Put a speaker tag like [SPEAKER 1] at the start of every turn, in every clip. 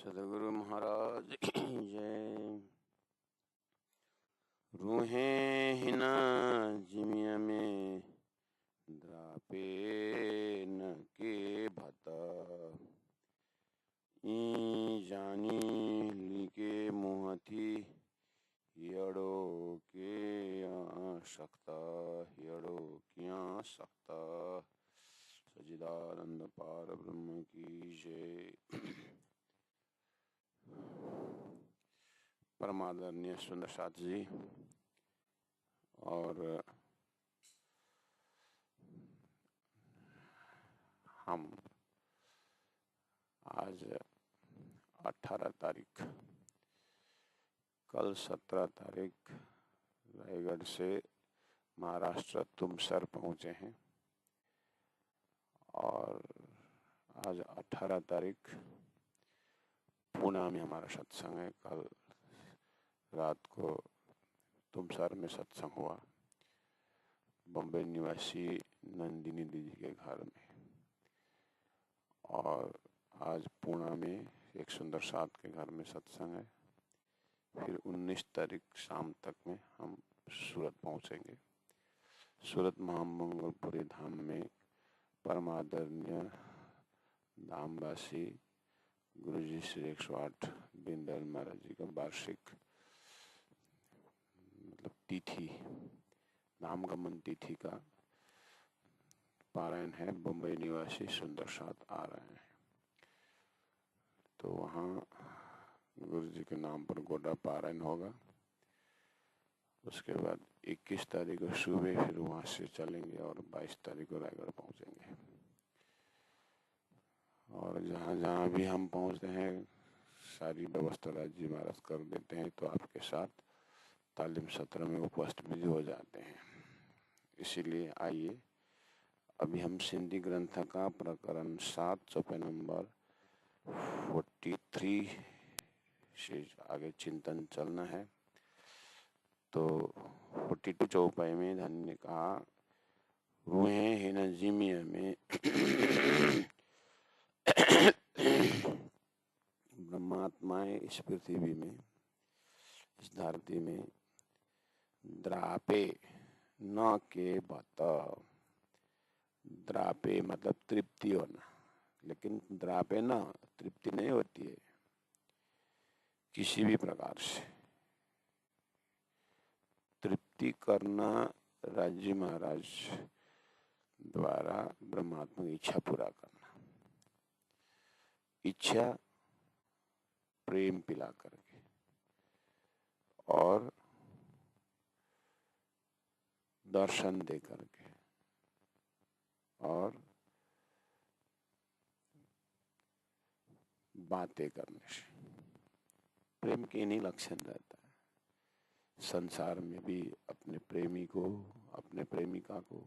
[SPEAKER 1] सदगुरु महाराज की जय। रूहें हिना जिमिया में द्रापे न के भता ई जानी लिके मुहथी यड़ो के सकता यड़ो किया सकता। सच्चिदानंद पार ब्रह्म की जय। परमादरणीय सुंदर साथ जी और हम आज 18 तारीख, कल 17 तारीख रायगढ़ से महाराष्ट्र तुमसर पहुंचे हैं और आज 18 तारीख पुणे में हमारा सत्संग है। कल रात को तुमसर में सत्संग हुआ, बॉम्बे निवासी नंदिनी दीदी के घर में, और आज पुणे में एक सुंदर साथ के घर में सत्संग है। फिर 19 तारीख शाम तक में हम सूरत पहुंचेंगे। सूरत महामंगलपुरी धाम में परमादरणीय धामवासी गुरुजी श्री 108 दीनदयाल महाराज जी का वार्षिक तिथि, नामगमन तिथि का पारायण है। बम्बई निवासी सुंदर साथ आ रहे हैं, तो वहाँ गुरु जी के नाम पर गोड़ा पारायण होगा। उसके बाद 21 तारीख को सुबह फिर वहाँ से चलेंगे और 22 तारीख को रायगढ़ पहुँचेंगे। और जहाँ जहाँ भी हम पहुँचते हैं सारी व्यवस्था राज जी महाराज कर देते हैं, तो आपके साथ तालीम सत्र में उपस्थित भी हो जाते हैं। इसीलिए आइए, अभी हम सिंधी ग्रंथ का प्रकरण 7 चौपाई नंबर 43 से आगे चिंतन चलना है। तो 42 चौपाई में धन ने कहा, रूहें हिना जिमिया में ब्रह्मात्माएं इस पृथ्वी में, इस धरती में द्रापे न के बता। द्रापे मतलब तृप्ति होना, लेकिन द्रापे न तृप्ति नहीं होती है किसी भी प्रकार से। तृप्ति करना राज्य महाराज द्वारा ब्रह्मात्मा की इच्छा पूरा करना, इच्छा प्रेम पिला करके और दर्शन दे करके और बातें करने से प्रेम के नहीं लक्षण रहता है। संसार में भी अपने प्रेमी को, अपने प्रेमिका को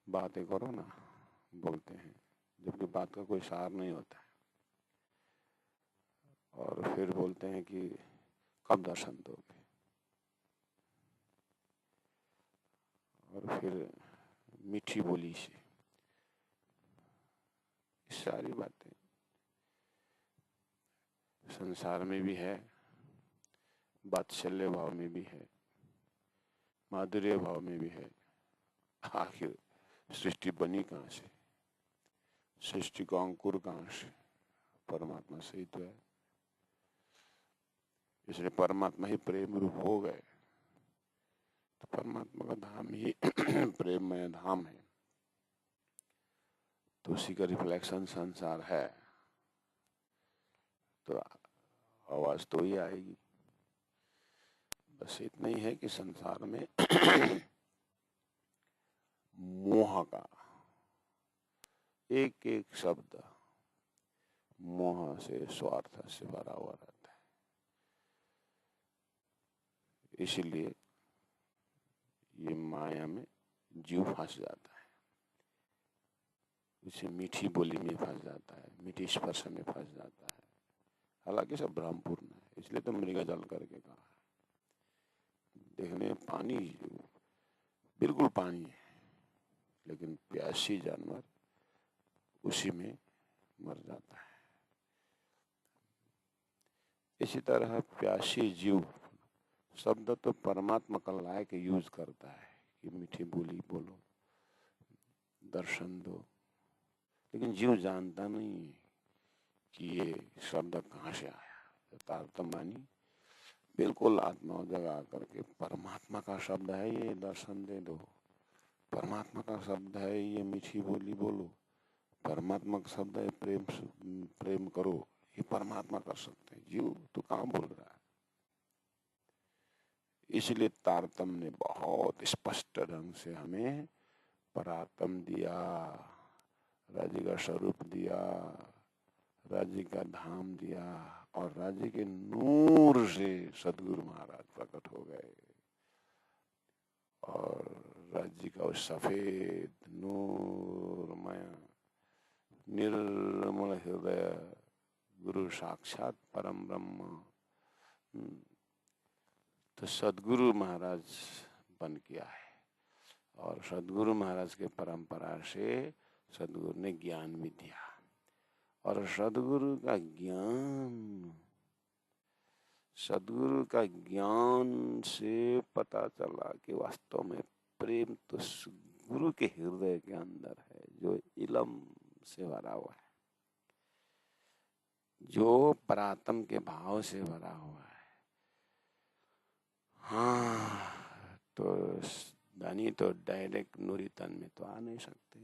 [SPEAKER 1] बातें करो ना, बोलते हैं, जबकि बात का कोई सार नहीं होता है। और फिर बोलते हैं कि कब दर्शन दोगे, और फिर मीठी बोली से सारी बातें संसार में भी है, वात्सल्य भाव में भी है, माधुर्य भाव में भी है। आखिर सृष्टि बनी कहाँ से? सृष्टि का अंकुर कहाँ से? परमात्मा से ही तो है। इसलिए परमात्मा ही प्रेम रूप हो गए, तो परमात्मा का धाम ही प्रेममय धाम है, तो उसी का रिफ्लेक्शन संसार है, तो आवाज तो ही आएगी। बस इतना ही है कि संसार में मोह का एक एक शब्द मोह से, स्वार्थ से भरा हुआ रहता है। इसीलिए ये माया में जीव फंस जाता है, उसे मीठी बोली में फंस जाता है, मीठी स्पर्श में फंस जाता है। हालांकि सब भ्रमपूर्ण है, इसलिए तो मृग जल करके कहा है। देखने में पानी बिल्कुल पानी है, लेकिन प्यासी जानवर उसी में मर जाता है। इसी तरह प्यासी जीव शब्द तो परमात्मा का लायक यूज करता है कि मीठी बोली बोलो, दर्शन दो, लेकिन जीव जानता नहीं है कि ये शब्द कहाँ से आया। तारतम्य बिल्कुल आत्मा जगा करके परमात्मा का शब्द है ये, दर्शन दे दो। परमात्मा का शब्द है ये, मीठी बोली बोलो। परमात्मा का शब्द है प्रेम करो, ये परमात्मा कर सकते हैं। जीव तो कहाँ बोल रहा है। इसलिए तारतम्य ने बहुत स्पष्ट ढंग से हमें परातम दिया, राज्य का स्वरूप दिया, राज्य का धाम दिया, और राज्य के नूर से सदगुरु महाराज प्रकट हो गए और राज्य का उस सफेद नूरमय निर्मल हृदय गुरु साक्षात परम ब्रह्म तो सदगुरु महाराज बन किया है। और सदगुरु महाराज के परंपरा से सदगुरु ने ज्ञान भी दिया, और सदगुरु का ज्ञान से पता चला कि वास्तव में प्रेम तो गुरु के हृदय के अंदर है, जो इलम से भरा हुआ है, जो परातम के भाव से भरा हुआ है। हाँ, तो धनी तो डायरेक्ट नूरी तन में तो आ नहीं सकते।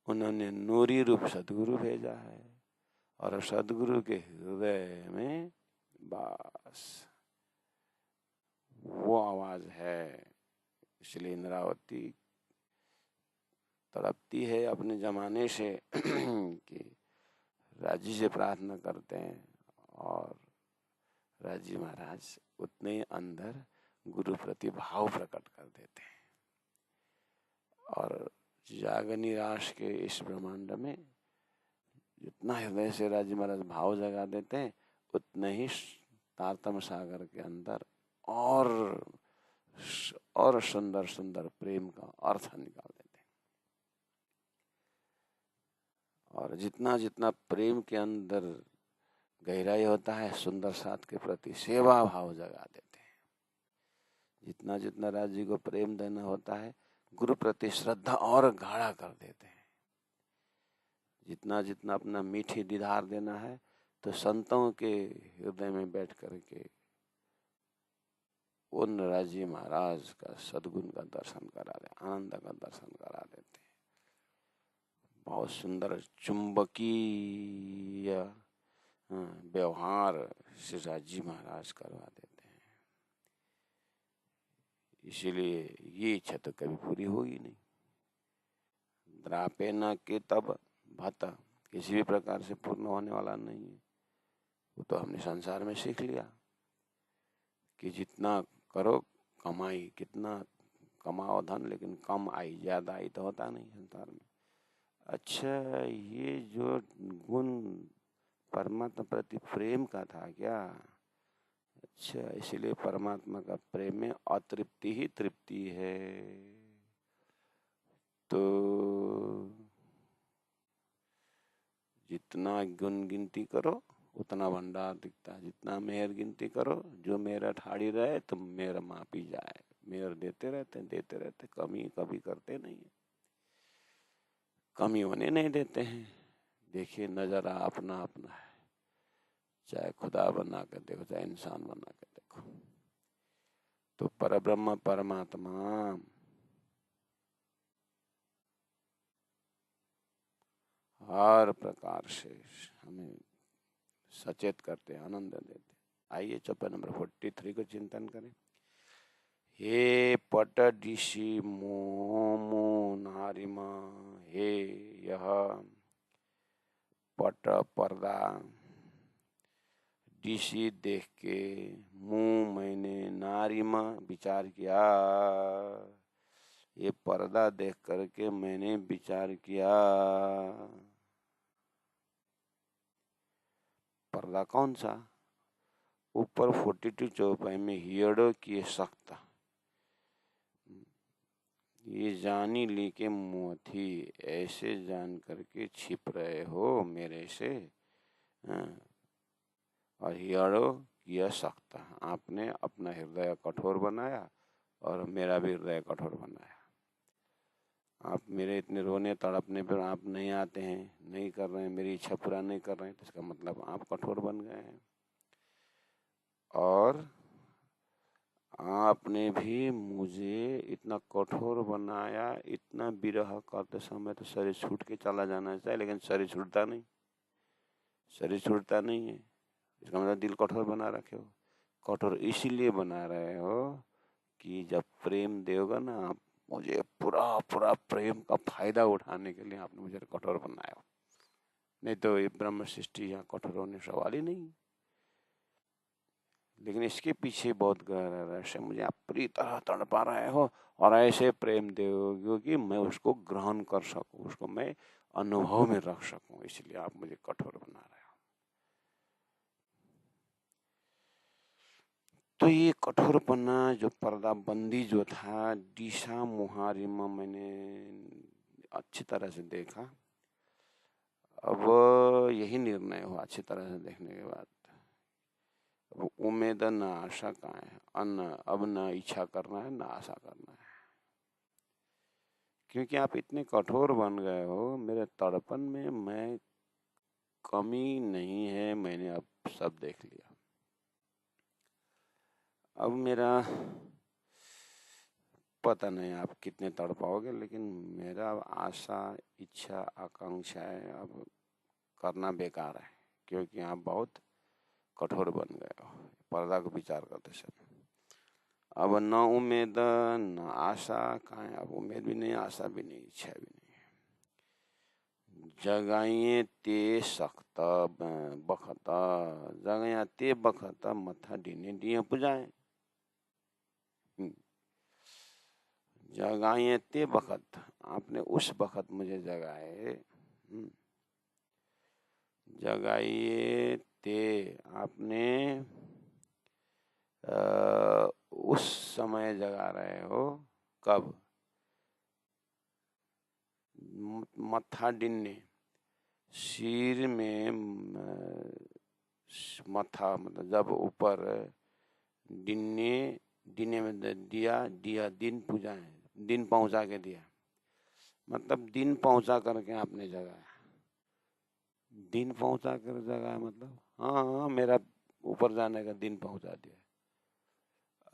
[SPEAKER 1] उन्होंने नूरी रूप सदगुरु भेजा है, और सदगुरु के हृदय में बस वो आवाज है। इसलिए इंद्रावती तड़पती है अपने जमाने से कि राजी से प्रार्थना करते हैं, और राजी महाराज उतने अंदर गुरु प्रति भाव प्रकट कर देते हैं। और जागनी राश के इस ब्रह्मांड में जितना हृदय से राजी महाराज भाव जगा देते हैं, उतने ही तारतम्य सागर के अंदर और सुंदर सुंदर प्रेम का अर्थ निकाल देते हैं। और जितना जितना प्रेम के अंदर गहराई होता है, सुंदर साथ के प्रति सेवा भाव जगा देते हैं। जितना जितना राज्य को प्रेम देना होता है, गुरु प्रति श्रद्धा और गाढ़ा कर देते हैं। जितना जितना अपना मीठी दीदार देना है, तो संतों के हृदय में बैठ करके उन राजी महाराज का सद्गुण का दर्शन करा दे, आनंद का दर्शन करा देते हैं। बहुत सुंदर चुंबकीय व्यवहार श्री राजी महाराज करवा देते हैं। इसीलिए ये इच्छा तो कभी पूरी होगी नहीं। द्रापे न के तब भत किसी भी प्रकार से पूर्ण होने वाला नहीं है। वो तो हमने संसार में सीख लिया कि जितना करो कमाई, कितना कमाओ धन, लेकिन कम आई, ज्यादा आई तो होता नहीं संसार में। अच्छा, ये जो गुण परमात्मा प्रति प्रेम का था क्या? अच्छा, इसलिए परमात्मा का प्रेम में अतृप्ति ही तृप्ति है। तो जितना गुण गिनती करो उतना भंडार दिखता है। जितना मेहर गिनती करो, जो मेरा ठाड़ी रहे तो मेरा मापी जाए। मेहर देते रहते, कमी कभी करते नहीं है, कमी होने नहीं देते हैं। देखिए, नजरा अपना अपना है, चाहे खुदा बना कर देखो, चाहे इंसान बना कर देखो। तो परब्रह्म परमात्मा हर प्रकार से हमें सचेत करते, आनंद देते। आइए चौपाई नंबर 43 को चिंतन करें। हे पट दिशि मोमो नारिमा, हे यह पट पर्दा दिशि देख के मुंह मैंने नारिमा विचार किया। ये पर्दा देख करके मैंने विचार किया। पर्दा कौन सा? ऊपर 42 चौपाई में हियड़ो किए सख्त, ये जानी ली के मुँह थी, ऐसे जान करके छिप रहे हो मेरे से। अहियाड़ो किया सकता। आपने अपना हृदय कठोर बनाया और मेरा भी हृदय कठोर बनाया। आप मेरे इतने रोने तड़पने पर आप नहीं आते हैं, नहीं कर रहे हैं, मेरी इच्छा पूरा नहीं कर रहे हैं, तो इसका मतलब आप कठोर बन गए हैं। और आपने भी मुझे इतना कठोर बनाया, इतना विरह करते समय तो शरीर छूट के चला जाना चाहिए, लेकिन शरीर छूटता नहीं, शरीर छूटता नहीं है। इसका मतलब दिल कठोर बना रखे हो। कठोर इसीलिए बना रहे हो कि जब प्रेम दोगे ना आप मुझे, पूरा पूरा प्रेम का फायदा उठाने के लिए आपने मुझे कठोर बनाया। नहीं तो ये ब्रह्म सृष्टि यहाँ कठोर होने सवाल ही नहीं। लेकिन इसके पीछे बहुत गहरा रहस्य, मुझे आप पूरी तरह तड़पा रहे हो और ऐसे प्रेम दोगे कि मैं उसको ग्रहण कर सकूं, उसको मैं अनुभव में रख सकूं, इसलिए आप मुझे कठोर बना रहे हो। तो ये कठोरपना जो पर्दाबंदी जो था, दिशा मुहारी में मैंने अच्छी तरह से देखा। अब यही निर्णय हुआ अच्छी तरह से देखने के बाद, अब उम्मीद न आशा का है, अब न इच्छा करना है न आशा करना है, क्योंकि आप इतने कठोर बन गए हो। मेरे तड़पन में मैं कमी नहीं है, मैंने अब सब देख लिया। अब मेरा पता नहीं आप कितने तड़ पाओगे, लेकिन मेरा आशा इच्छा आकांक्षाएं अब करना बेकार है, क्योंकि आप बहुत कठोर बन गए हो पर्दा को विचार करते समय। अब न उम्मीद न आशा, कहाँ है, अब उम्मीद भी नहीं, आशा भी नहीं, इच्छा भी नहीं। जगाइए ते सख्त बखत, जगाया ते बखत मथा डीने डिया पुजाए। जगाए ते बखत, आपने उस बखत मुझे जगाए। जगाइए ते, आपने उस समय जगा रहे हो। कब? मत्था डिन्ने, सिर में मथा, मतलब जब ऊपर, डिन्ने, डिन्ने में दिया, दिया दिन पूजा है, दिन पहुंचा के दिया, मतलब दिन पहुंचा करके आपने जगाया। दिन पहुंचा कर जगाया मतलब हाँ हाँ मेरा ऊपर जाने का दिन पहुंचा दिया।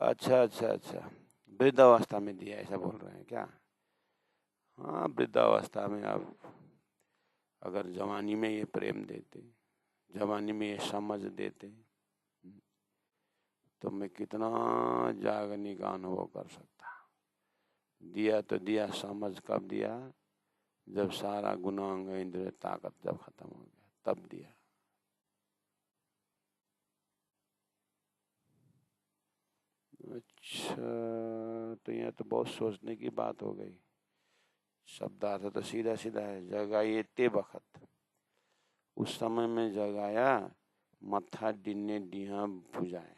[SPEAKER 1] अच्छा अच्छा अच्छा, वृद्धावस्था में दिया, ऐसा बोल रहे हैं क्या? हाँ, वृद्धावस्था में आप अगर जवानी में ये प्रेम देते, जवानी में ये समझ देते, तो मैं कितना जागने का अनुभव कर सकता। दिया तो दिया, समझ कब दिया? जब सारा गुनांग इंद्रिय ताकत जब खत्म हो गया, तब दिया। अच्छा, तो यहाँ तो बहुत सोचने की बात हो गई। शब्दार्थ तो सीधा सीधा है, जगाइए ते बखत, उस समय में जगाया, मत्था डिन्ने डिहा भुजाए,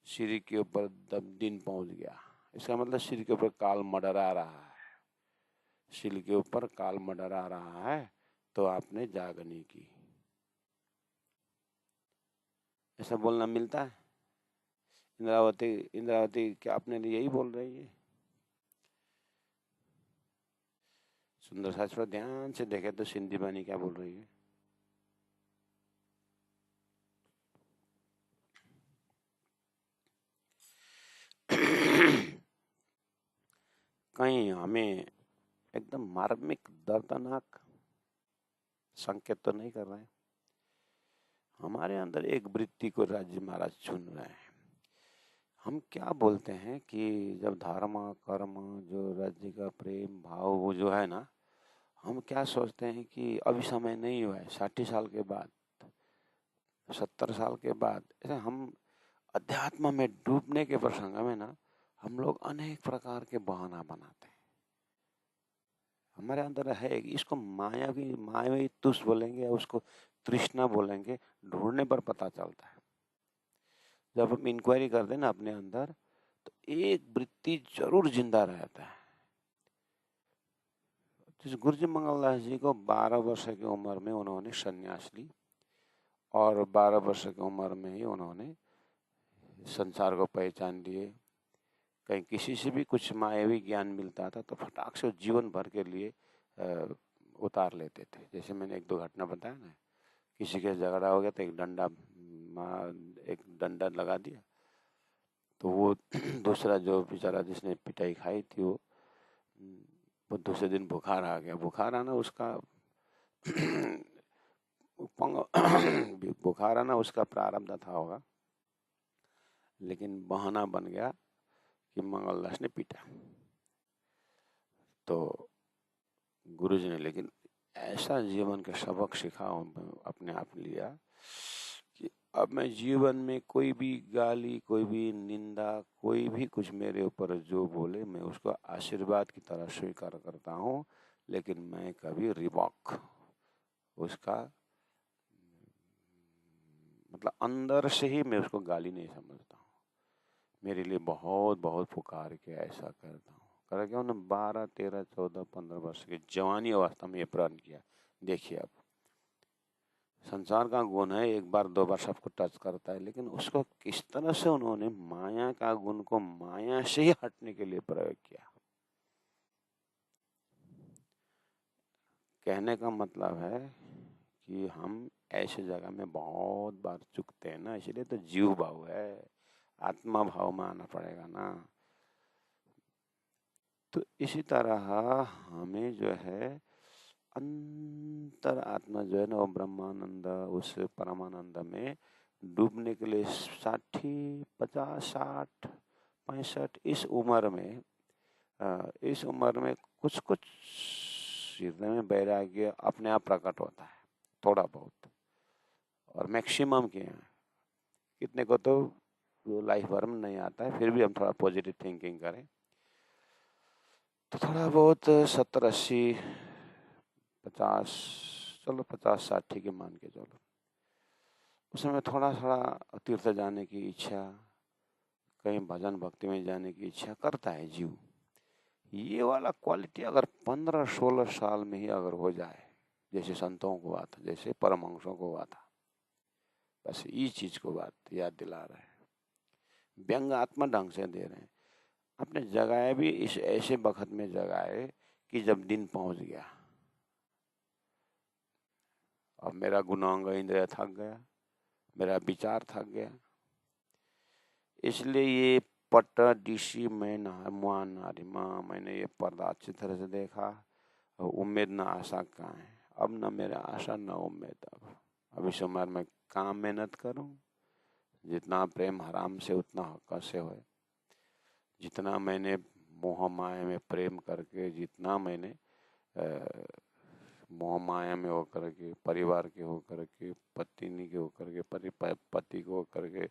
[SPEAKER 1] सिर के ऊपर दब दिन पहुंच गया। इसका मतलब सिर के ऊपर काल मडरा रहा है, सिर के ऊपर काल मडरा रहा है, तो आपने जागनी की। ऐसा बोलना मिलता है? इंद्रावती, इंद्रावती क्या अपने लिए यही बोल रही है? सुंदर शास्त्र ध्यान से देखे तो सिंधी बानी क्या बोल रही है? कहीं हमें एकदम मार्मिक दर्दनाक संकेत तो नहीं कर रहे हैं? हमारे अंदर एक वृत्ति को राज्य महाराज चुन रहे हैं। हम क्या बोलते हैं कि जब धर्म कर्म जो राज्य का प्रेम भाव वो जो है ना, हम क्या सोचते हैं कि अभी समय नहीं हुआ है, 60 साल के बाद, 70 साल के बाद, ऐसे हम अध्यात्म में डूबने के प्रसंग में ना हम लोग अनेक प्रकार के बहाना बनाते हैं। हमारे अंदर है, इसको मायावी तुष बोलेंगे या उसको तृष्णा बोलेंगे, ढूंढने पर पता चलता है। जब हम इंक्वायरी करते हैं ना अपने अंदर, तो एक वृत्ति जरूर जिंदा रहता है। जिस गुरुजी मंगलदास जी को 12 वर्ष की उम्र में उन्होंने संन्यास ली और 12 वर्ष की उम्र में ही उन्होंने संसार को पहचान लिए। कहीं किसी से भी कुछ मायावी ज्ञान मिलता था तो फटाक से जीवन भर के लिए उतार लेते थे। जैसे मैंने एक दो घटना बताया ना, किसी के झगड़ा हो गया तो एक डंडा लगा दिया, तो वो दूसरा जो बेचारा जिसने पिटाई खाई थी वो दूसरे दिन बुखार आ गया। बुखार आना उसका बुखार आना उसका प्रारब्ध था होगा, लेकिन बहाना बन गया कि मंगलदास ने पीटा। तो गुरुजी ने लेकिन ऐसा जीवन के सबक सिखा अपने आप लिया कि अब मैं जीवन में कोई भी गाली, कोई भी निंदा, कोई भी कुछ मेरे ऊपर जो बोले मैं उसको आशीर्वाद की तरह स्वीकार करता हूँ, लेकिन मैं कभी रिवॉक उसका मतलब अंदर से ही मैं उसको गाली नहीं समझता हूँ। मेरे लिए बहुत बहुत पुकार के ऐसा करता हूँ। करके उन्होंने 12, 13, 14, 15 वर्ष की जवानी अवस्था में ये प्रण किया। देखिए अब संसार का गुण है, एक बार दो बार सबको टच करता है, लेकिन उसको किस तरह से उन्होंने माया का गुण को माया से ही हटने के लिए प्रयोग किया। कहने का मतलब है कि हम ऐसे जगह में बहुत बार चुकते हैं ना, इसलिए तो जीव भाव है, आत्मा भाव में आना पड़ेगा ना। तो इसी तरह हमें जो है अंतर आत्मा जो है ना वो ब्रह्मानंद, उस परमानंद में डूबने के लिए 60, 50, 60, 65 इस उम्र में कुछ कुछ हृदय में वैराग्य अपने आप प्रकट होता है, थोड़ा बहुत। और मैक्सिमम के हैं, कितने को तो लाइफ भर में नहीं आता है, फिर भी हम थोड़ा पॉजिटिव थिंकिंग करें तो थोड़ा बहुत 70, 80, 50, चलो 50, 60 ठीक है मान के चलो। उसमें थोड़ा थोड़ा तीर्थ जाने की इच्छा, कहीं भजन भक्ति में जाने की इच्छा करता है जीव। ये वाला क्वालिटी अगर 15-16 साल में ही अगर हो जाए, जैसे संतों को हुआ था, जैसे परमहंसों को हुआ था, बस ये चीज को बात याद दिला रहे हैं, व्यंग्यात्मक ढंग से दे रहे हैं। अपने जगाए भी इस ऐसे वक्त में जगाए कि जब दिन पहुंच गया, अब मेरा गुणांग इंद्रिय थक गया, मेरा विचार थक गया, इसलिए ये पट डिशी मैं नारिमा, मैंने ये पर्दा अच्छी तरह से देखा, उम्मीद न आशा कहाँ है, अब न मेरा आशा न उम्मीद। अब इस उम्र में काम मेहनत करूं, जितना प्रेम हराम से उतना हक से होए, जितना मैंने मोह माया में प्रेम करके, जितना मैंने मोह माया में होकर के, परिवार के होकर के, पत्नी के होकर के, पति को होकर के,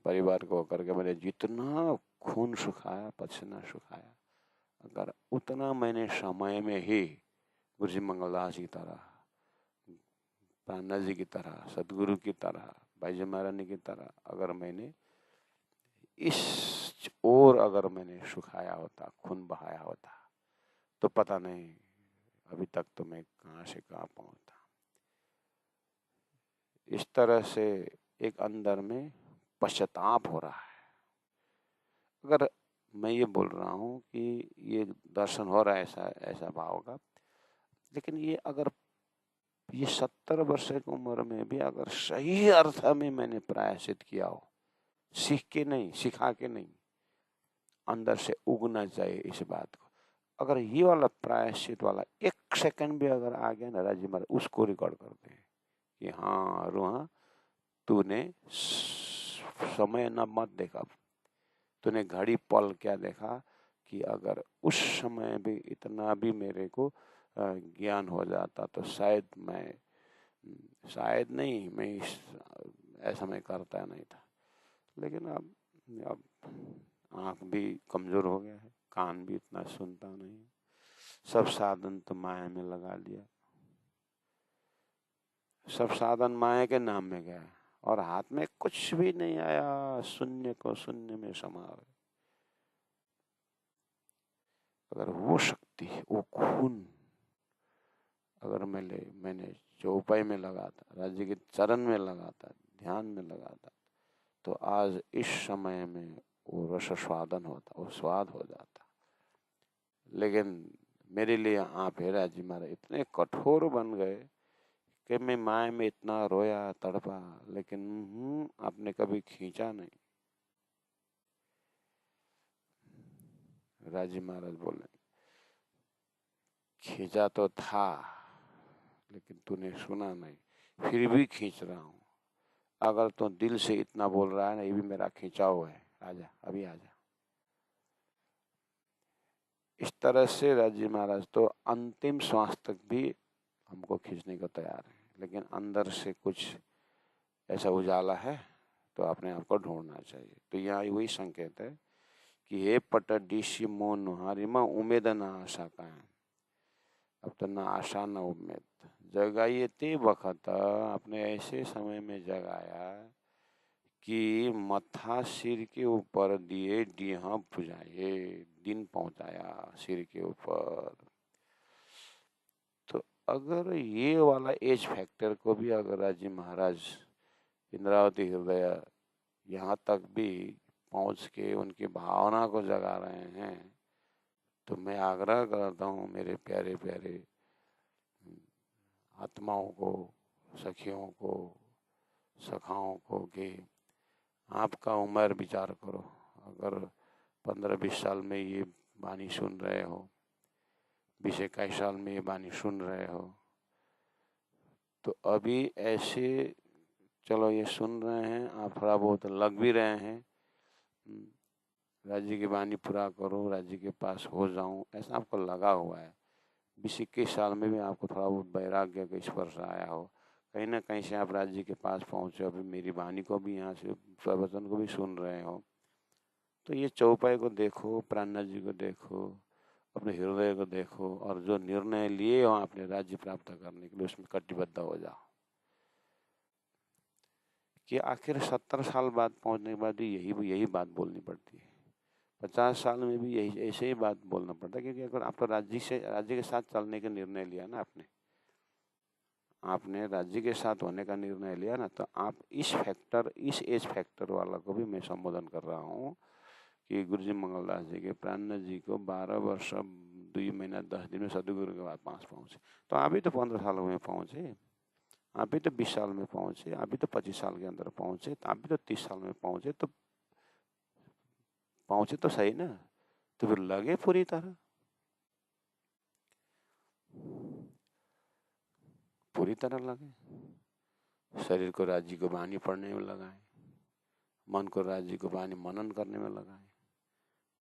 [SPEAKER 1] परिवार को होकर के मैंने जितना खून सुखाया, पसीना सुखाया, अगर उतना मैंने समय में ही गुरु जी मंगलदास की तरह, प्राणनाथ जी की तरह, सदगुरु की तरह, भाई जी महारानी की तरह अगर मैंने इस ओर अगर मैंने सुखाया होता, खून बहाया होता, तो पता नहीं अभी तक तो मैं कहाँ से कहाँ पहुंचता। इस तरह से एक अंदर में पश्चाताप हो रहा है। अगर मैं ये बोल रहा हूँ कि ये दर्शन हो रहा है, ऐसा भाव का, लेकिन ये अगर ये 70 वर्ष की उम्र में भी अगर सही अर्थ में मैंने प्रायश्चित किया हो, सीख के नहीं, सिखा के नहीं, अंदर से उगना चाहिए इस बात को। अगर ये वाला प्रायश्चित वाला 1 सेकंड भी अगर आ गया ना राजी महाराज, उसको रिकॉर्ड करते हैं कि हाँ रोहा, तूने समय न मत देखा, तूने घड़ी पल क्या देखा कि अगर उस समय भी इतना भी मेरे को ज्ञान हो जाता तो शायद मैं ऐसा मैं करता नहीं था। लेकिन अब आँख भी कमजोर हो गया है, कान भी इतना सुनता नहीं, सब साधन तो माया में लगा लिया, सब साधन माया के नाम में गया और हाथ में कुछ भी नहीं आया, शून्य को शून्य में समा गए। अगर वो शक्ति, वो खून अगर मैंने चौपाई में लगाता, राज्य के चरण में लगाता, ध्यान में लगाता, तो आज इस समय में वो रस स्वादन होता, वो स्वाद हो जाता। लेकिन मेरे लिए आप है राज्य महाराज इतने कठोर बन गए कि मैं माया में इतना रोया तड़पा, लेकिन आपने कभी खींचा नहीं। राजी महाराज बोले खींचा तो था, लेकिन तूने सुना नहीं, फिर भी खींच रहा हूं। अगर तू दिल से इतना बोल रहा है ना, ये भी मेरा खिंचाव है, आजा, अभी आजा। इस तरह से राजी महाराज तो अंतिम श्वास तक भी हमको खींचने को तैयार है, लेकिन अंदर से कुछ ऐसा उजाला है तो अपने आप को ढूंढना चाहिए। तो यहाँ वही संकेत है कि हे पट डिशी मोन हारिमा उम्मीद ना आशा का है। अब तो ना आशा ना उम्मीद, जगाइए ते वक्त अपने ऐसे समय में जगाया कि मथा सिर के ऊपर दिए डीहा भुजाए, दिन पहुंचाया सिर के ऊपर। तो अगर ये वाला एज फैक्टर को भी अगर राजी महाराज इंद्रावती हृदय यहाँ तक भी पहुंच के उनकी भावना को जगा रहे हैं, तो मैं आग्रह करता हूँ मेरे प्यारे प्यारे आत्माओं को, सखियों को, सखाओं को कि आपका उम्र विचार करो। अगर 15-20 साल में ये वाणी सुन रहे हो, 20-21 साल में ये वाणी सुन रहे हो, तो अभी ऐसे चलो ये सुन रहे हैं, आप थोड़ा बहुत लग भी रहे हैं, राज्य की वाणी पूरा करो, राज्य के पास हो जाऊं, ऐसा आपको लगा हुआ है। 20-21 साल में भी आपको थोड़ा बहुत वैराग्य का स्पर्श आया हो, कहीं ना कहीं से आप राज्य के पास पहुंचे, अभी मेरी वाणी को भी यहाँ से प्रवचन को भी सुन रहे हो, तो ये चौपाई को देखो, प्राणनाथ जी को देखो, अपने हृदय को देखो, और जो निर्णय लिए हो आपने राज्य प्राप्त करने के लिए, उसमें कटिबद्ध हो जाओ। कि आखिर 70 साल बाद पहुंचने के बाद भी यही बात बोलनी पड़ती है। 50 साल में भी यही ऐसे ही बात बोलना पड़ता है, क्योंकि अगर आप तो राज्य के साथ चलने का निर्णय लिया ना, आपने राज्य के साथ होने का निर्णय लिया ना, तो आप इस एज फैक्टर वाला को भी मैं संबोधन कर रहा हूँ कि गुरुजी मंगलदास जी के प्राणनाथ जी को 12 वर्ष 2 महीना 10 दिन में सदगुरु के पास पहुंचे, तो आप भी तो 15 सालों में पहुंचे, आप भी तो 20 साल में पहुंचे, आप भी तो 25 साल के अंदर पहुंचे, तो आप भी तो 30 साल में पहुंचे, तो पहुंचे तो सही ना, तो फिर लगे पूरी तरह लगे। शरीर को राज्य को वाणी पढ़ने में लगाए, मन को राज्य को वाणी मनन करने में लगाए,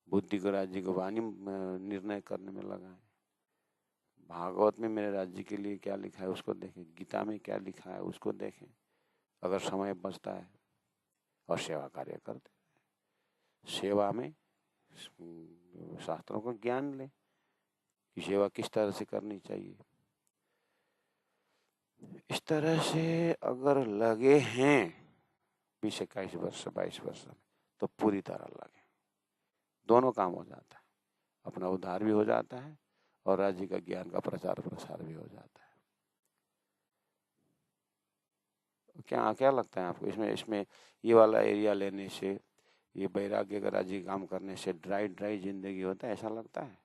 [SPEAKER 1] बुद्धि को राज्य को वाणी निर्णय करने में लगाए। भागवत में मेरे राज्य के लिए क्या लिखा है उसको देखें, गीता में क्या लिखा है उसको देखें, अगर समय बचता है, और सेवा कार्य करते, सेवा में शास्त्रों का ज्ञान ले कि सेवा किस तरह से करनी चाहिए। इस तरह से अगर लगे हैं 20-21 वर्ष 22 वर्ष में, तो पूरी तरह लगे, दोनों काम हो जाता है, अपना उद्धार भी हो जाता है और राज्य का ज्ञान का प्रचार प्रसार भी हो जाता है। क्या लगता है आपको इसमें ये वाला एरिया लेने से, ये वैराग्य का राज्य काम करने से ड्राई जिंदगी होता है, ऐसा लगता है?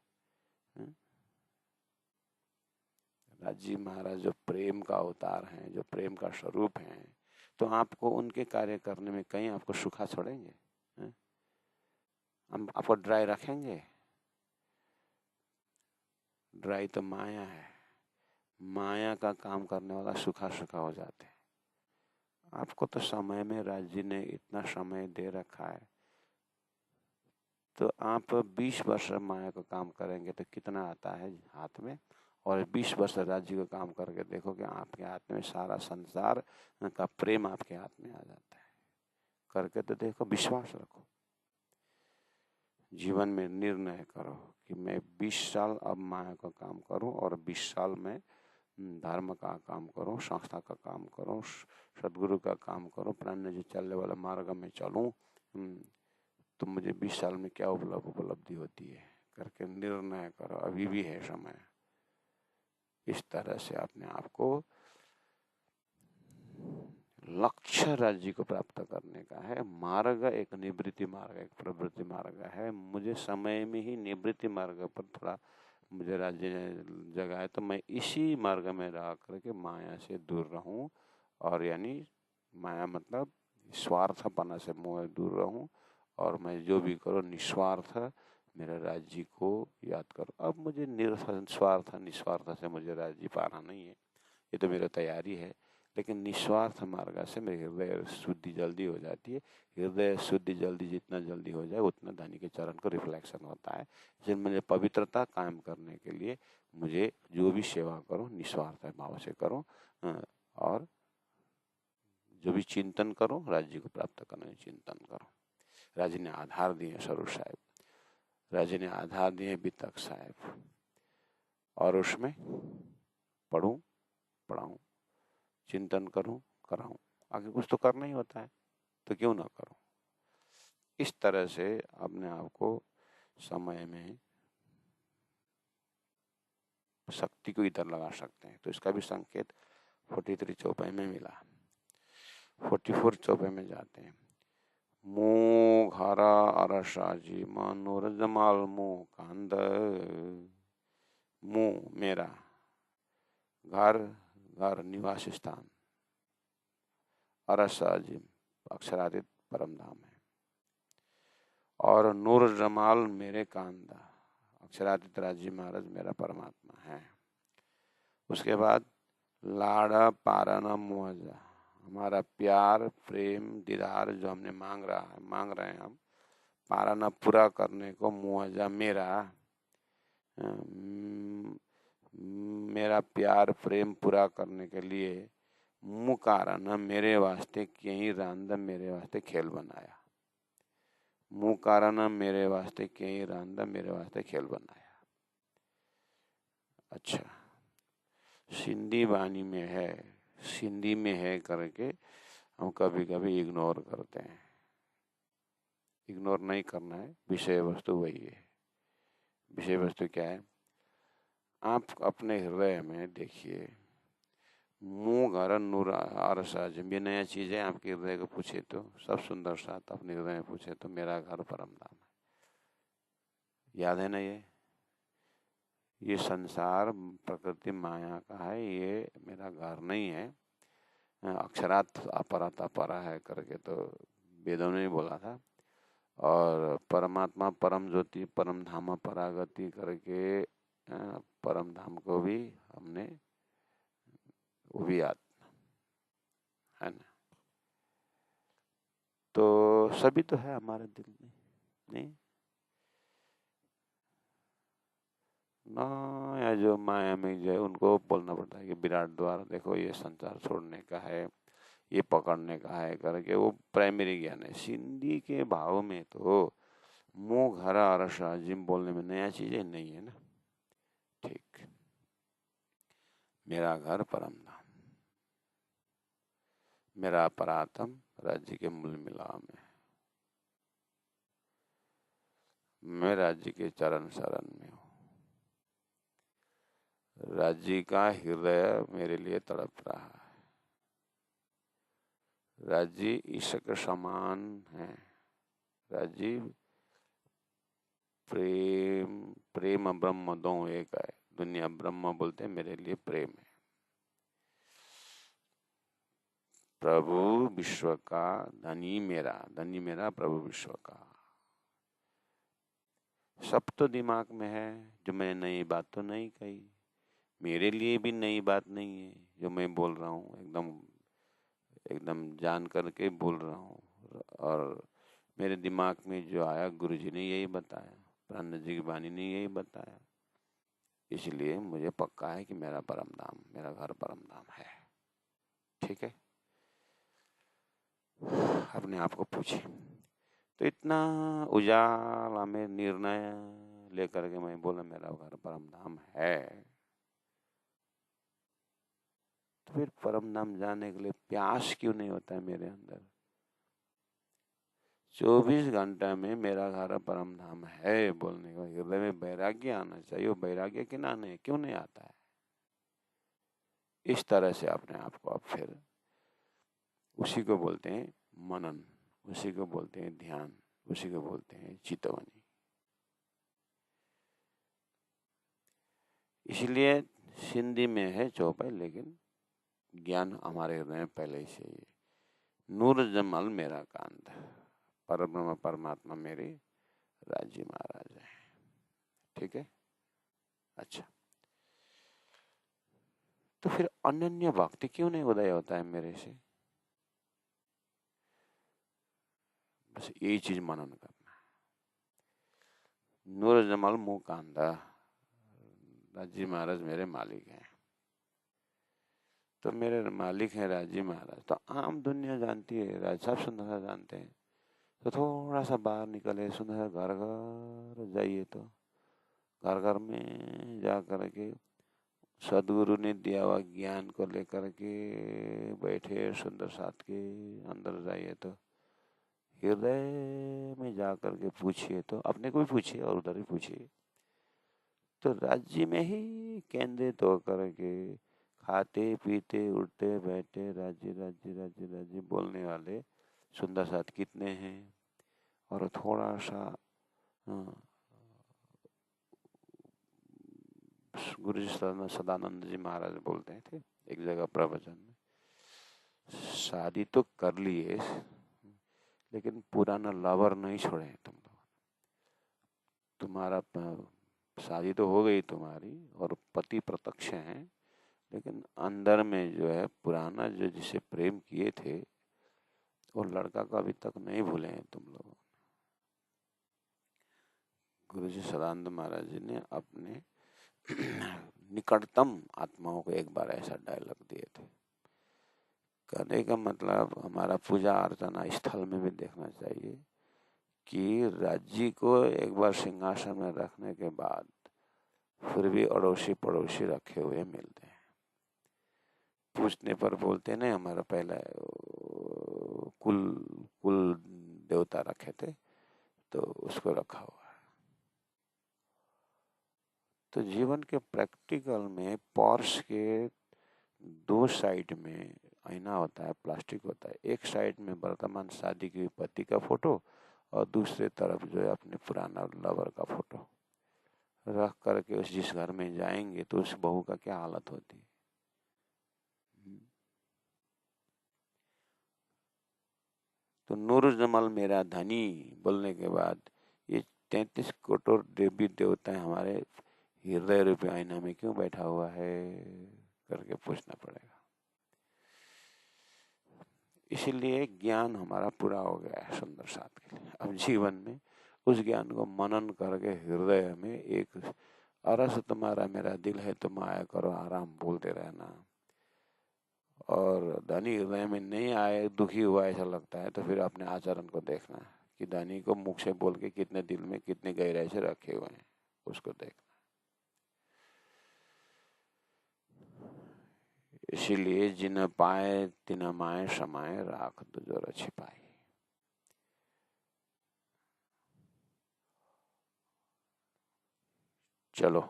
[SPEAKER 1] राज्य महाराज जो प्रेम का अवतार हैं, जो प्रेम का स्वरूप हैं, तो आपको उनके कार्य करने में कहीं आपको सूखा छोड़ेंगे? हम आपको ड्राई रखेंगे? ड्राई तो माया है, माया का काम करने वाला सूखा हो जाते हैं। आपको तो समय में राज्य ने इतना समय दे रखा है, तो आप 20 वर्ष माया का काम करेंगे तो कितना आता है हाथ में, और 20 वर्ष राज्य का काम करके देखो कि आपके हाथ में सारा संसार का प्रेम आपके हाथ में आ जाता है। करके तो देखो, विश्वास रखो, जीवन में निर्णय करो कि मैं 20 साल अब माया का काम करूं और 20 साल में धर्म का काम करूं, संस्था का काम करूं, सदगुरु का काम करूं, प्राणनाथ जी चलने वाला मार्ग में चलूं, तो मुझे 20 साल में क्या उपलब्धि होती है करके निर्णय करो। अभी भी है समय, इस तरह से अपने आप को लक्ष्य राज्य को प्राप्त करने का है। मार्ग एक निवृत्ति मार्ग, एक प्रवृत्ति मार्ग है। मुझे समय में ही निवृत्ति मार्ग पर थोड़ा मुझे राज्य जगह है, तो मैं इसी मार्ग में रह करके माया से दूर रहूं, और यानी माया मतलब स्वार्थपना से मैं दूर रहूं, और मैं जो भी करूं निस्वार्थ मेरे राज्य को याद करो। अब मुझे निस्वार्थ निस्वार्थ से मुझे राज्य पाना नहीं है, ये तो मेरी तैयारी है, लेकिन निस्वार्थ मार्ग से मेरे हृदय शुद्धि जल्दी हो जाती है। हृदय शुद्धि जल्दी जितना जल्दी हो जाए उतना धनी के चरण को रिफ्लेक्शन होता है। इसलिए मुझे पवित्रता कायम करने के लिए मुझे जो भी सेवा करो निस्वार्थ भाव से करो, और जो भी चिंतन करो राज्य को प्राप्त करने का चिंतन करो। राज्य ने आधार दिए स्वरूप साहेब, राज्य ने आधार दिए वितक साहेब, और उसमें पढ़ूं पढ़ाऊं चिंतन करूं कराऊं, आगे कुछ तो करना ही होता है, तो क्यों ना करूं। इस तरह से अपने आप को समय में शक्ति को इधर लगा सकते हैं। तो इसका भी संकेत 43 चौपाई में मिला। 44 चौपाई में जाते हैं। मुँह घरा अरसाजी मानूर जमाल मुँह कांद। मुँह मेरा, घर घर निवास स्थान, अरसाजी अक्षरादित परम धाम है, और नूर जमाल मेरे कांदा, अक्षरादित राजी महाराज मेरा परमात्मा है। उसके बाद लाड़ा पाराना मुआवजा, हमारा प्यार प्रेम दीदार जो हमने मांग रहे हैं हम, पाराना पूरा करने को मुआवजा मेरा प्यार प्रेम पूरा करने के लिए मुकाराना मेरे वास्ते कहीं रांदा मेरे वास्ते खेल बनाया। मुकाराना मेरे वास्ते कहीं रांदा मेरे वास्ते खेल बनाया। अच्छा, सिंधी वाणी में है, सिंधी में है करके हम कभी कभी इग्नोर करते हैं। इग्नोर नहीं करना है, विषय वस्तु वही है। विषय वस्तु क्या है? आप अपने हृदय में देखिए, मुँह घर नूर आरसा, जब ये नया चीज है आपके हृदय को पूछे तो सब सुंदर साथ अपने हृदय में पूछे तो मेरा घर परम धाम है। याद है ना? ये संसार प्रकृति माया का है, ये मेरा घर नहीं है। अक्षरात अपरात अपरा है करके तो वेदों ने बोला था, और परमात्मा परम ज्योति परम धाम परागति करके परम धाम को भी हमने वो भी याद है ना। तो सभी तो है हमारे दिल में, नहीं ना? या जो माया में जो है उनको बोलना पड़ता है कि विराट द्वार देखो ये संसार छोड़ने का है, ये पकड़ने का है करके, वो प्राइमरी ज्ञान है। सिंधी के भाव में तो मुँह घर अरसा जिम बोलने में नया चीजें नहीं है ना। ठीक, मेरा घर परम धाम, मेरा परातम राज्य के मूल मिलाव में, मैं राज्य के चरण शरण में हूँ। राज्य का हृदय मेरे लिए तड़प रहा है। राज्य ईश्वर के समान है। राज्य प्रेम प्रेम ब्रह्म दो एक है। दुनिया ब्रह्म बोलते हैं, मेरे लिए प्रेम है। प्रभु विश्व का धनी मेरा प्रभु विश्व का। सब तो दिमाग में है, जो मैंने नई बात तो नहीं कही, मेरे लिए भी नई बात नहीं है जो मैं बोल रहा हूँ, एकदम जान करके बोल रहा हूँ। और मेरे दिमाग में जो आया गुरु जी ने यही बताया, प्राण जी की वाणी ने यही बताया, इसलिए मुझे पक्का है कि मेरा परम धाम, मेरा घर परम धाम है। ठीक है, अपने आप को पूछे। तो इतना उजाला में निर्णय लेकर के मैं बोला मेरा घर परम धाम है, तो फिर परम धाम जाने के लिए प्यास क्यों नहीं होता है मेरे अंदर? 24 घंटा में मेरा घर परम धाम है बोलने का हृदय में वैराग्य आना चाहिए। वो वैराग्य क्यों नहीं आता है? इस तरह से अपने आप को आप फिर उसी को बोलते हैं मनन, उसी को बोलते हैं ध्यान, उसी को बोलते हैं चितवनी। इसलिए सिंधी में है चौपाई, लेकिन ज्ञान हमारे हृदय में पहले से ही है। नूर जमाल मेरा कांध, परब्रह्म परमात्मा मेरे राज्य महाराज है। ठीक है, अच्छा, तो फिर अनन्य भक्ति क्यों नहीं उदय होता है मेरे से? बस यही चीज मनन करना है। नूर जमाल मुंह कांधा, राजी महाराज मेरे मालिक हैं। तो मेरे मालिक हैं राजी महाराज, तो आम दुनिया जानती है, राज साहब सुंदर जानते हैं। तो थोड़ा सा बाहर निकले, सुंदर घर घर जाइए, तो घर घर में जा करके सदगुरु ने दिया हुआ ज्ञान को लेकर के बैठे, सुंदर साथ के अंदर जाइए तो हृदय में जा करके पूछिए, तो अपने को भी पूछिए और उधर ही पूछिए, तो राज्य में ही केंद्रित होकर के खाते पीते उठते बैठे राज्य राज्य राज्य राज्य बोलने वाले सुंदर साथ कितने हैं। और थोड़ा सा गुरु जी सदानंद जी महाराज बोलते थे एक जगह प्रवचन में, शादी तो कर लिए लेकिन पुराना लवर नहीं छोड़े तुम लोग। तुम्हारा शादी तो हो गई तुम्हारी और पति प्रत्यक्ष हैं, लेकिन अंदर में जो है पुराना जो जिसे प्रेम किए थे वो लड़का को अभी तक नहीं भूले हैं तुम लोग। गुरु जी सदानंद महाराज जी ने अपने निकटतम आत्माओं को एक बार ऐसा डायलॉग दिए थे। कहने का मतलब हमारा पूजा अर्चना स्थल में भी देखना चाहिए कि राज्य को एक बार सिंहासन में रखने के बाद फिर भी अड़ोसी पड़ोसी रखे हुए मिलते हैं। पूछने पर बोलते नहीं, हमारा पहला कुल देवता रखे थे तो उसको रखा हुआ है। तो जीवन के प्रैक्टिकल में पर्स के दो साइड में आईना होता है, प्लास्टिक होता है। एक साइड में वर्तमान शादी की पति का फोटो और दूसरे तरफ जो है अपने पुराना लवर का फोटो रख करके उस जिस घर में जाएंगे तो उस बहू का क्या हालत होती है। तो नूर जमाल मेरा धनी बोलने के बाद ये 33 करोड़ देवी देवता हमारे हृदय रूपी आईना में क्यों बैठा हुआ है करके पूछना पड़ेगा। इसीलिए ज्ञान हमारा पूरा हो गया है सुंदर साथ के लिए। अब जीवन में उस ज्ञान को मनन करके हृदय में एक अरस तुम्हारा मेरा दिल है तुम आया करो आराम बोलते रहना। और धनी हृदय में नहीं आए, दुखी हुआ ऐसा लगता है तो फिर अपने आचरण को देखना कि धनी को मुख से बोल के कितने दिल में कितने गहराई से रखे हुए हैं, उसको देखना। इसीलिए जिन पाए तिन माए समाए राख दुजोर छिपाई। चलो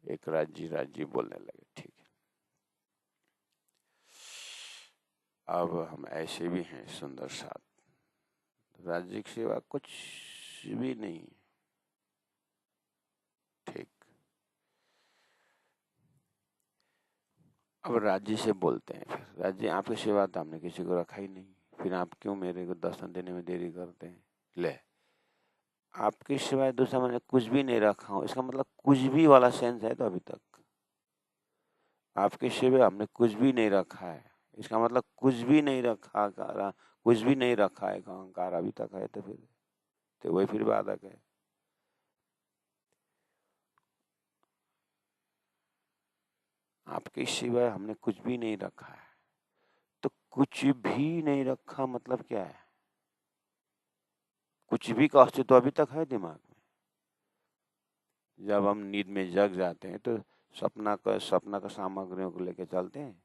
[SPEAKER 1] एक राज्य राज्य बोलने लगे, ठीक है। अब हम ऐसे भी हैं सुंदर साथ, राज्य की सेवा कुछ भी नहीं, ठीक। अब राज्य से बोलते हैं, फिर राज्य आपकी सेवा तो हमने किसी को रखा ही नहीं, फिर आप क्यों मेरे को दर्शन देने में देरी करते हैं। ले, आपकी सिवाय दूसरा मैंने कुछ भी नहीं रखा हूं, इसका मतलब कुछ भी वाला सेंस है। तो अभी तक आपके सिवाय हमने कुछ भी नहीं रखा है, इसका मतलब कुछ भी नहीं रखा, कुछ भी नहीं रखा है अहंकार अभी तक है, तो फिर तो वही फिर बाधक है। आपके सिवाय हमने कुछ भी नहीं रखा है, तो कुछ भी नहीं रखा मतलब क्या है? कुछ भी का अस्तित्व अभी तक है दिमाग में। जब हम नींद में जग जाते हैं तो सपना का सामग्रियों को लेके चलते हैं,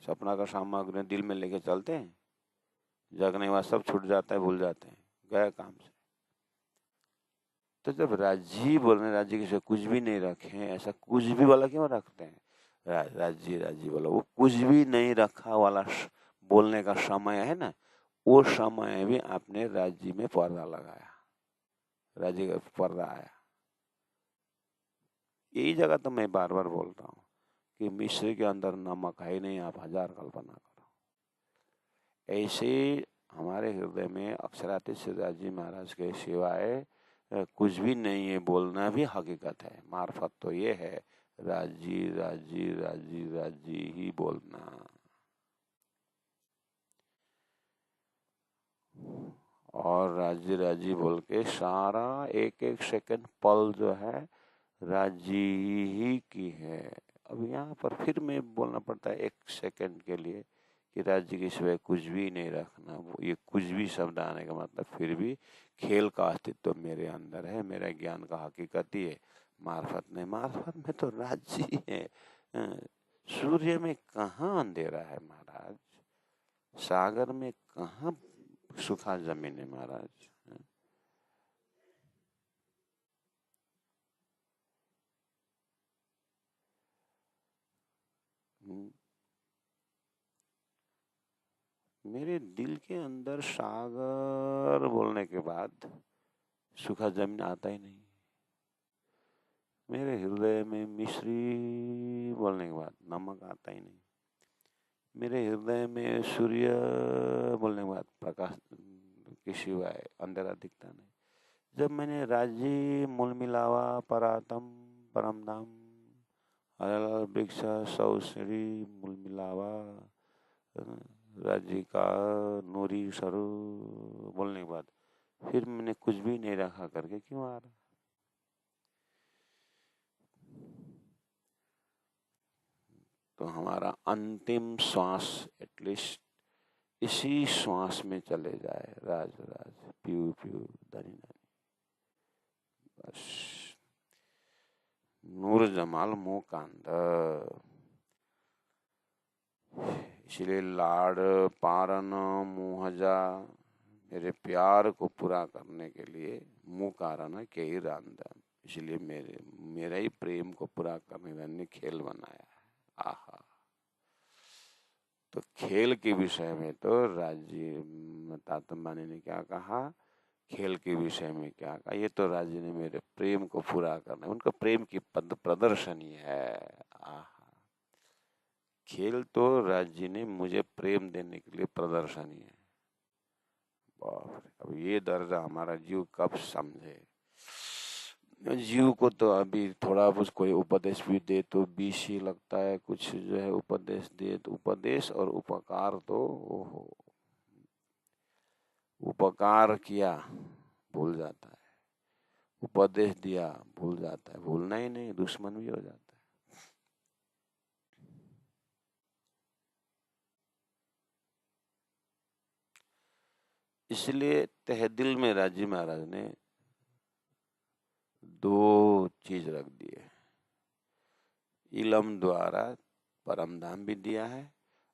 [SPEAKER 1] सपना का सामग्री दिल में लेके चलते हैं, जगने के बाद सब छूट जाता है, भूल जाते हैं, गया काम से। तो जब राज्य बोल रहे हैं, राज्य के सिवा कुछ भी नहीं रखे, ऐसा कुछ भी वाला क्यों रखते हैं? राज्य राज्य बोला, वो कुछ भी नहीं रखा वाला बोलने का समय है ना, वो समय भी आपने राज्य में पर्दा लगाया, राज्य का पर्दा आया। यही जगह तो मैं बार बार बोलता हूँ कि मिश्री के अंदर नमक है ही नहीं, आप हजार कल्पना करो। ऐसे हमारे हृदय में अक्षरातीत सिद्धदास जी महाराज के सिवाय कुछ भी नहीं है, बोलना भी हकीकत है। मार्फत तो ये है, राजी राजी राजी राजी ही बोलना। और राजी राजी बोल के सारा एक एक सेकंड पल जो है राजी ही की है। अब यहाँ पर फिर मैं बोलना पड़ता है एक सेकंड के लिए कि राज्य के सिवाय कुछ भी नहीं रखना। ये कुछ भी शब्द आने का मतलब फिर भी खेल का अस्तित्व मेरे अंदर है, मेरा ज्ञान का हकीकत ही है। मार्फत नहीं, मार्फत में तो राज्य ही है। सूर्य में कहाँ अंधेरा है महाराज, सागर में कहाँ सूखा जमीन है महाराज। मेरे दिल के अंदर सागर बोलने के बाद सूखा जमीन आता ही नहीं। मेरे हृदय में मिश्री बोलने के बाद नमक आता ही नहीं। मेरे हृदय में सूर्य बोलने के बाद प्रकाश के सिवाय अंधेरा दिखता नहीं। जब मैंने राजी मूल मिलावा परातम परम धाम अलग वृक्ष सौ श्री मूल मिलावा राज्य का नूरी सरू बोलने के बाद फिर मैंने कुछ भी नहीं रखा करके क्यों आ रहा? तो हमारा अंतिम श्वास एटलीस्ट इसी श्वास में चले जाए, राज राज प्यू प्यू धनी धनी, बस नूर जमाल मुंह का अंदर। इसलिए लाड पारन मुहजा, मेरे प्यार को पूरा करने के लिए मुँह कारण के ही रांधा। इसलिए मेरा ही प्रेम को पूरा करने का खेल बनाया है। आहा, तो खेल के विषय में तो राज्य तातंबानी ने क्या कहा, खेल के विषय में क्या कहा, ये तो राज्य ने मेरे प्रेम को पूरा करना, उनका प्रेम की प्रदर्शनी है। आहा, खेल तो राज्य ने मुझे प्रेम देने के लिए प्रदर्शनी है। अब ये दर्जा हमारा जीव कब समझे? जीव को तो अभी थोड़ा बहुत कोई उपदेश भी दे तो बीच ही लगता है, कुछ जो है उपदेश दे तो उपदेश और उपकार तो ओहो, उपकार किया भूल जाता है, उपदेश दिया भूल जाता है, भूलना ही नहीं दुश्मन भी हो जाता है। इसलिए तहदिल में राजी महाराज ने दो चीज रख दिए, इलम द्वारा परम धाम भी दिया है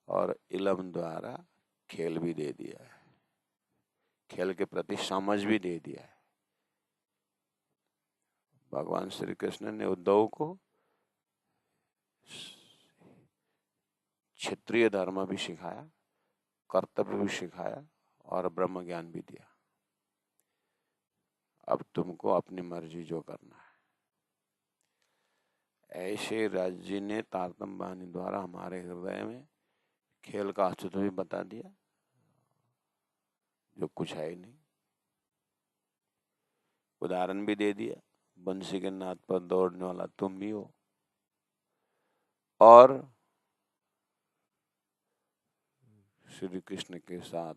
[SPEAKER 1] और इलम द्वारा खेल भी दे दिया है, खेल के प्रति समझ भी दे दिया है। भगवान श्री कृष्ण ने उद्धव को क्षेत्रीय धर्म भी सिखाया, कर्तव्य भी सिखाया और ब्रह्म ज्ञान भी दिया। अब तुमको अपनी मर्जी जो करना है। ऐसे राज्य ने तारतम बानी द्वारा हमारे हृदय में खेल का अस्तित्व भी बता दिया, जो कुछ है ही नहीं। उदाहरण भी दे दिया, बंसी के नाद पर दौड़ने वाला तुम भी हो और श्री कृष्ण के साथ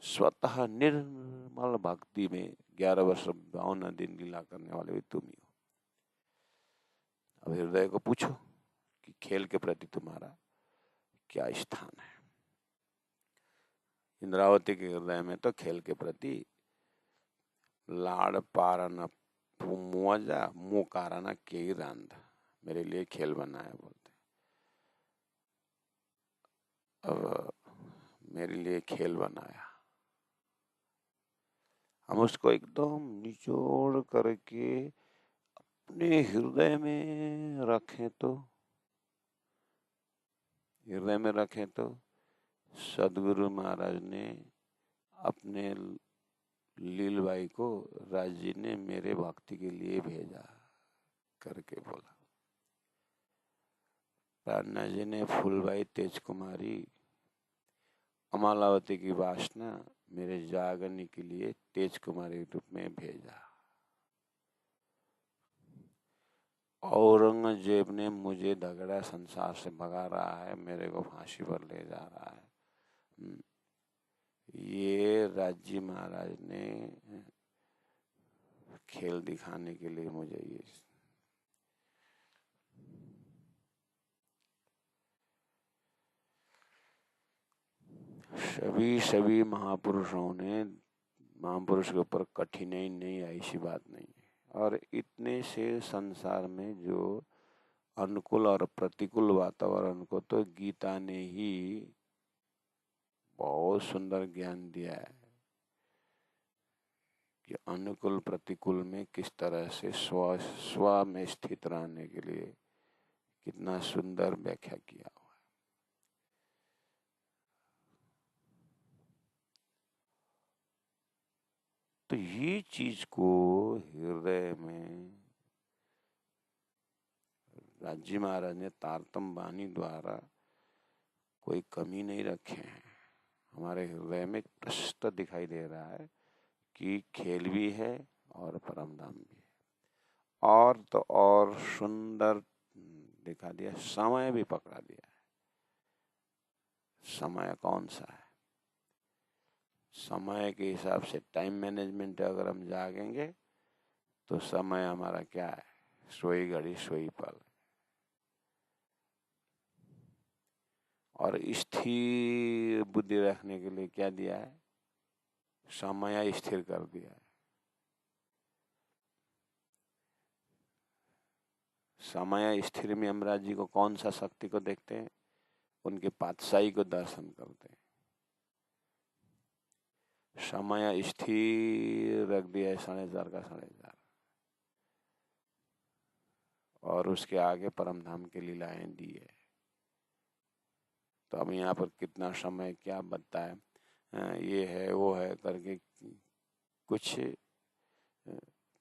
[SPEAKER 1] स्वतः निर्मल भक्ति में 11 वर्ष 52 दिन लीला करने वाले भी तुम ही हो। अब हृदय को पूछो कि खेल के प्रति तुम्हारा क्या स्थान है। इंद्रावती के हृदय में तो खेल के प्रति लाड़ पारन मुआजा मुँह काराना के रांध, मेरे लिए खेल बनाया बोलते। अब मेरे लिए खेल बनाया, हम उसको एकदम निचोड़ करके अपने हृदय में रखें तो सदगुरु महाराज ने अपने लीलबाई को राज जी ने मेरे भक्ति के लिए भेजा करके बोला। प्राणा जी ने फूलबाई तेज कुमारी अमालावती की वासना मेरे जागने के लिए तेज कुमारी रूप में भेजा। औरंगजेब ने मुझे झगड़ा संसार से भगा रहा है, मेरे को फांसी पर ले जा रहा है। ये राजी महाराज ने खेल दिखाने के लिए मुझे ये सभी महापुरुषों ने महापुरुष के ऊपर कठिनाई नहीं आई, ऐसी बात नहीं है। और इतने से संसार में जो अनुकूल और प्रतिकूल वातावरण को तो गीता ने ही बहुत सुंदर ज्ञान दिया है कि अनुकूल प्रतिकूल में किस तरह से स्व में स्थित रहने के लिए कितना सुंदर व्याख्या किया हुआ है। तो ये चीज को हृदय में राज्य महाराज ने तारतम बानी द्वारा कोई कमी नहीं रखे हैं। हमारे हृदय में स्पष्ट दिखाई दे रहा है कि खेल भी है और परम धाम भी है। और तो और सुंदर दिखा दिया, समय भी पकड़ा दिया है। समय कौन सा है? समय के हिसाब से टाइम मैनेजमेंट अगर हम जागेंगे तो समय हमारा क्या है? सोई घड़ी सोई पल। और स्थिर बुद्धि रखने के लिए क्या दिया है? समय स्थिर कर दिया है। समय स्थिर में यमराज जी को कौन सा शक्ति को देखते हैं? उनके पातशाही को दर्शन करते हैं। समय स्थिर रख दिया है 4.5 का 4.5 और उसके आगे परम धाम की लीलाएं दी है। तो अब यहाँ पर कितना समय क्या बनता है, ये है वो है करके कुछ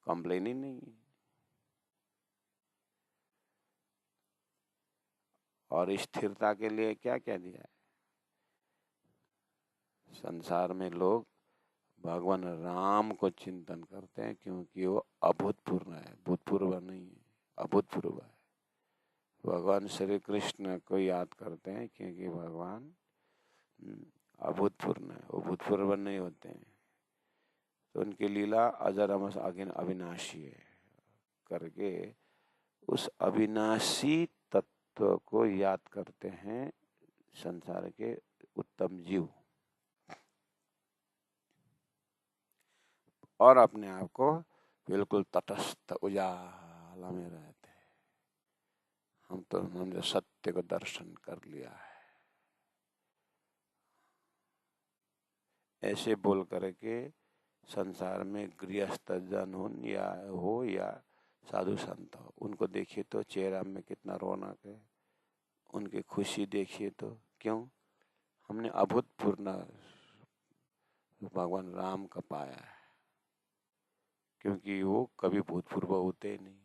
[SPEAKER 1] कंप्लेन ही नहीं है। और स्थिरता के लिए क्या क्या दिया है? संसार में लोग भगवान राम को चिंतन करते हैं क्योंकि वो अभूतपूर्व है, भूतपूर्व नहीं है, अभूतपूर्व है। भगवान श्री कृष्ण को याद करते हैं क्योंकि भगवान अभूतपूर्व है, वो भूतपूर्व नहीं होते हैं। तो उनकी लीला अजर अमर अविनाशी है करके उस अविनाशी तत्व को याद करते हैं संसार के उत्तम जीव, और अपने आप को बिल्कुल तटस्थ उजाला में रहते हैं। हमने सत्य को दर्शन कर लिया है, ऐसे बोल करके संसार में गृहस्थ जन हो या साधु संत हो, उनको देखिए तो चेहरा में कितना रौनक है, उनकी खुशी देखिए तो। क्यों? हमने अभूतपूर्व भगवान राम का पाया है, क्योंकि वो कभी भूतपूर्व होते नहीं।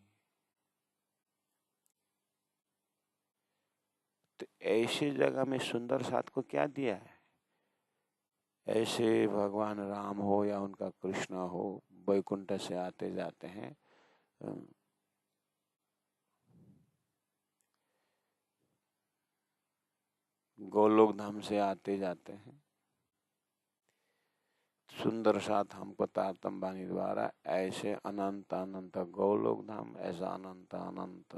[SPEAKER 1] तो ऐसी जगह में सुंदर साथ को क्या दिया है? ऐसे भगवान राम हो या उनका कृष्ण हो, वैकुंठ से आते जाते हैं, गोलोक धाम से आते जाते हैं। सुंदर साथ हमको तारतम बानी द्वारा ऐसे अनंत अनंत गोलोक धाम, ऐसा अनंत अनंत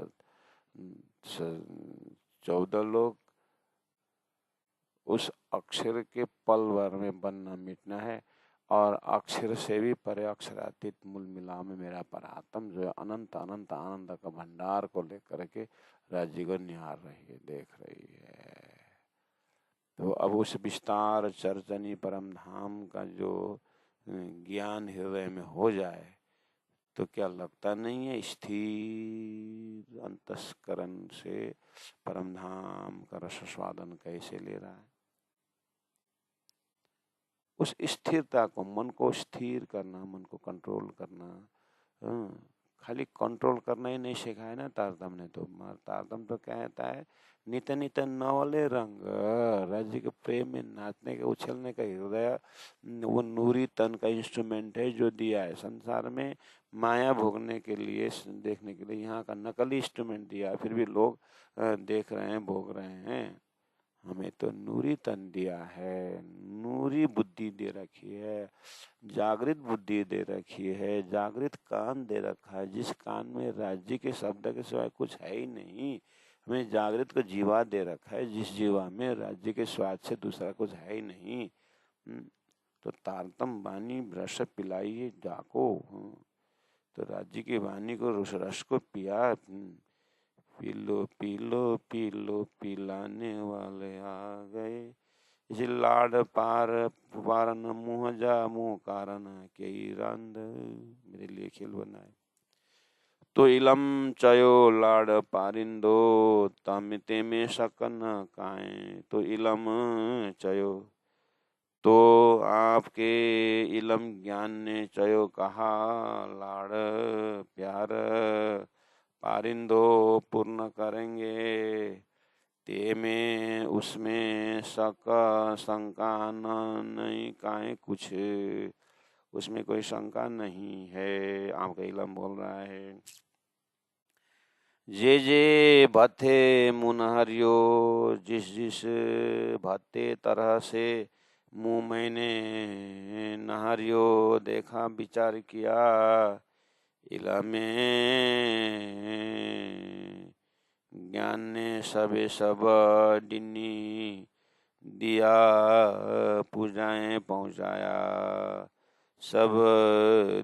[SPEAKER 1] 14 लोग, उस अक्षर के पल भर में बनना मिटना है। और अक्षर से भी परे अक्षरातीत मूल मिला में मेरा परात्म जो अनंत अनंत आनंद का भंडार को लेकर के राज्य को निहार रही है, देख रही है। तो अब उस विस्तार चर्चनी परम धाम का जो ज्ञान हृदय में हो जाए तो क्या लगता नहीं है स्थिर अंतस्करण से परम धाम का रसास्वादन कैसे ले रहा है। उस स्थिरता को, मन को स्थिर करना, मन को कंट्रोल करना, खाली कंट्रोल करना ही नहीं सिखाया है ना तारतम ने। तो तारतम तो कहता है नित नित नवले रंग, राज्य के प्रेम में नाचने का, उछलने का हृदय वो नूरी तन का इंस्ट्रूमेंट है जो दिया है संसार में माया भोगने के लिए, देखने के लिए यहाँ का नकली इंस्ट्रूमेंट दिया है। फिर भी लोग देख रहे हैं, भोग रहे हैं। हमें तो नूरी तन दिया है, नूरी बुद्धि दे रखी है, जागृत बुद्धि दे रखी है, जागृत कान दे रखा है, जिस कान में राज्य के शब्द के सिवाय कुछ है ही नहीं। हमें जागृत को जीवा दे रखा है, जिस जीवा में राज्य के स्वाद से दूसरा कुछ है ही नहीं। तो तारतम वाणी रस पिलाई जाको, तो राज्य की वाणी को रस को पिया, पीलो पीलो पीलो पिलाने वाले आ गए। इसी लाड पार पारन मुँह जा मुँह कारण के रंद, मेरे लिए खेल बनाए। तो इलम चयो लाड पारिंदो तमिते में सकन काए। तो इलम चयो, तो आपके इलम ज्ञान ने चयो कहा, लाड़ प्यार पारिंदो पूर्ण करेंगे, ते में उसमें शंका नहीं काहे कुछ, उसमें कोई शंका नहीं है। आपका इलम बोल रहा है। जे जे भथे मुनहरियो, जिस जिस भते तरह से मुँह मैंने नहरियो देखा विचार किया, इला में ज्ञान ने सबे सब डिन्नी दिया, पूजाएं पहुँचाया सब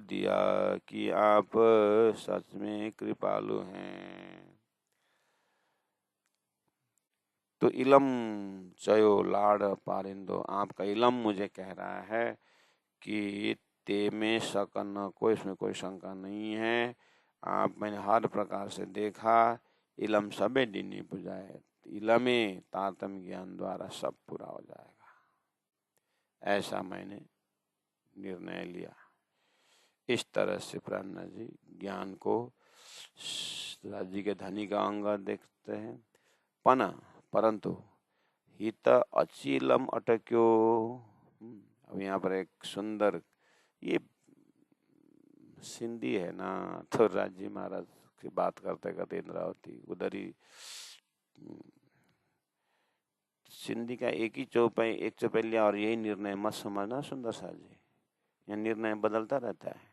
[SPEAKER 1] दिया कि आप सच में कृपालु हैं। तो इलम चयो लाड़ पारिंदो, आपका इलम मुझे कह रहा है कि ते में सकन, कोई इसमें कोई शंका नहीं है। आप मैंने हर प्रकार से देखा, इलम सबे डिनी पुजाए, इलमे तारतम ज्ञान द्वारा सब पूरा हो जाएगा, ऐसा मैंने निर्णय लिया। इस तरह से प्राणनाथ जी ज्ञान को राज्य के धनी का अंग देखते हैं। परंतु हित अचिलम अटक्यो। अब यहाँ पर एक सुंदर, ये सिंधी है ना, तो राज्य महाराज की बात करते करते इंद्रावती उधर ही सिंधी का एक ही चौपाई, एक चौपाई लिया और यही निर्णय मत समझना सुंदर साहब जी, यह निर्णय बदलता रहता है।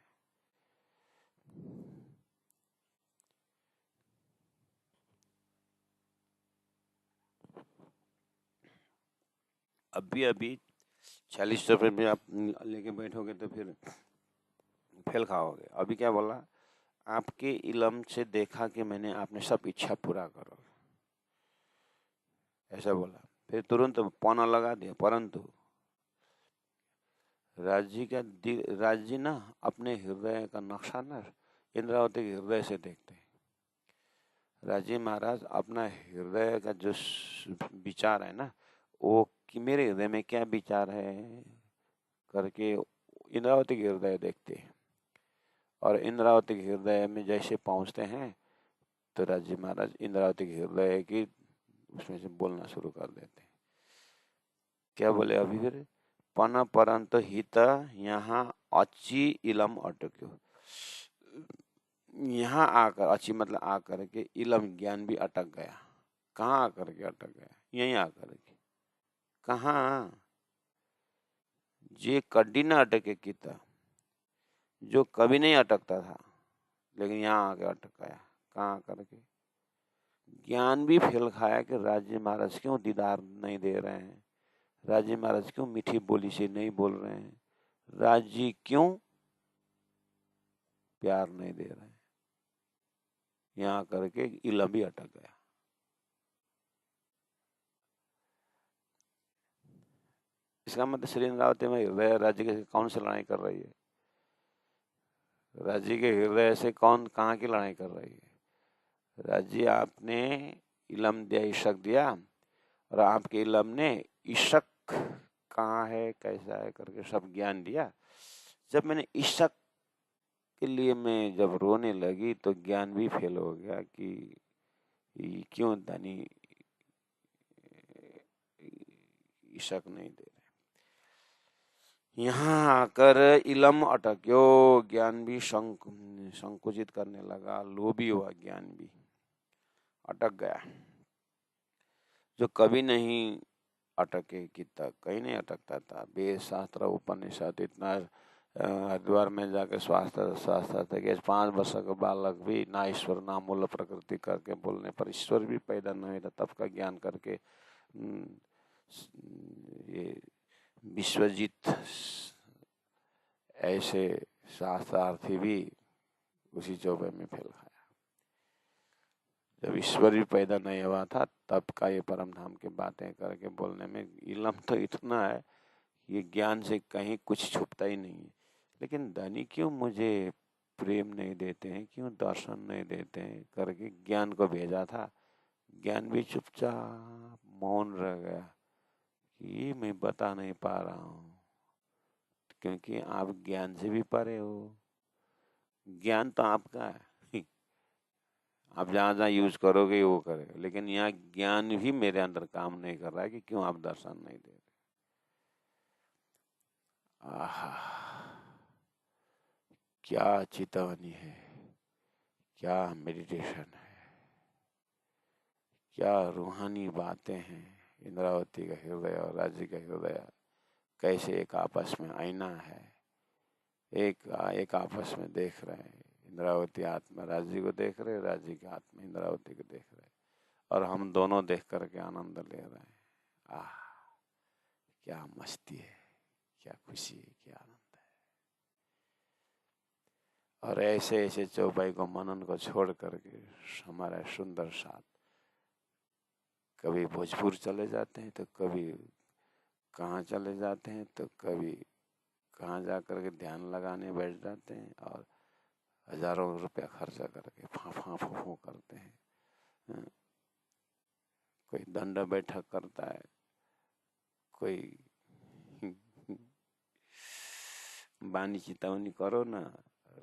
[SPEAKER 1] अभी 46 रुपये में आप लेके बैठोगे तो फिर फेल खाओगे। अभी क्या बोला, आपके इलम से देखा कि मैंने, आपने सब इच्छा पूरा करो, ऐसा बोला। फिर तुरंत पौना लगा दिया। परंतु राज्य ना अपने हृदय का नक्शा ना इंद्रावती के हृदय से देखते हैं। राज्य महाराज अपना हृदय का जो विचार है ना, वो कि मेरे हृदय में क्या विचार है करके इंद्रावती के हृदय देखते हैं। और इंद्रावती के हृदय में जैसे पहुंचते हैं तो राज्य महाराज इंद्रावती के हृदय की उसमें से बोलना शुरू कर देते हैं। क्या बोले अभी फिर, पन परंत हित यहाँ अची इलम अटक्यो। यहाँ आकर, अची मतलब आकर के, इलम ज्ञान भी अटक गया। कहाँ आकर के अटक गया? यहीं आकर के। कहाँ? जे कड्डी न अटके किता, जो कभी नहीं अटकता था लेकिन यहाँ आके अटक गया। कहाँ आकर के? ज्ञान भी फेल खाया कि राज्य महाराज क्यों दीदार नहीं दे रहे हैं, राज्य महाराज क्यों मीठी बोली से नहीं बोल रहे हैं, राज्य क्यों प्यार नहीं दे रहे हैं, यहाँ करके इलम भी अटक गया। इसका मतलब श्री इंद्रावती में हृदय राज्य के कौन से लड़ाई कर रही है? राज्य के हृदय से कौन कहाँ की लड़ाई कर रही है? राज्य आपने इलम दिया, इशक दिया, और आपके इलम ने इशक कहाँ है, कैसा है करके सब ज्ञान दिया। जब मैंने इशक के लिए मैं जब रोने लगी तो ज्ञान भी फेल हो गया कि क्यों धनी इशक नहीं दे रहे। यहाँ आकर इलम अटक्यो, ज्ञान भी संकुचित करने लगा, लोभी हुआ, ज्ञान भी अटक गया। जो कभी नहीं अटके कि तक कहीं नहीं अटकता था। वेद शास्त्र उपनिषद इतना हरिद्वार में जाके स्वास्थ्य थे कि 5 वर्ष का बालक भी ना ईश्वर ना मूल प्रकृति करके बोलने पर ईश्वर भी पैदा नहीं था, तब का ज्ञान करके ये विश्वजीत ऐसे शास्त्रार्थी भी उसी चौबे में फेल खाया। जब ईश्वर भी पैदा नहीं हुआ था तब का ये परम धाम की बातें करके बोलने में इलम तो इतना है, ये ज्ञान से कहीं कुछ छुपता ही नहीं है। लेकिन धनी क्यों मुझे प्रेम नहीं देते हैं, क्यों दर्शन नहीं देते हैं करके ज्ञान को भेजा था। ज्ञान भी चुपचाप मौन रह गया कि मैं बता नहीं पा रहा हूँ, क्योंकि आप ज्ञान से भी परे हो। ज्ञान तो आपका है, आप जहाँ जहाँ यूज करोगे वो करेगा, लेकिन यहाँ ज्ञान भी मेरे अंदर काम नहीं कर रहा है कि क्यों आप दर्शन नहीं दे रहे। आहा, क्या चेतावनी है, क्या मेडिटेशन है, क्या रूहानी बातें हैं। इंद्रावती का हृदय और राज्य का हृदय कैसे एक आपस में आईना है, एक आपस में देख रहे हैं। इंद्रावती आत्मा राज्य को देख रहे, राज्य की आत्मा इंद्रावती को देख रहे, और हम दोनों देख करके आनंद ले रहे हैं। आह, क्या मस्ती है, क्या खुशी है, क्या आनंद है। और ऐसे ऐसे चौपाई को मनन को छोड़ करके हमारा सुंदर साथ कभी भोजपुर चले जाते हैं, तो कभी कहाँ चले जाते हैं, तो कभी कहाँ जा करके ध्यान लगाने बैठ जाते हैं और हजारों रुपया खर्चा करके फाफा फूफू करते हैं। कोई दंड बैठक करता है, कोई बानी चितावनी करो ना।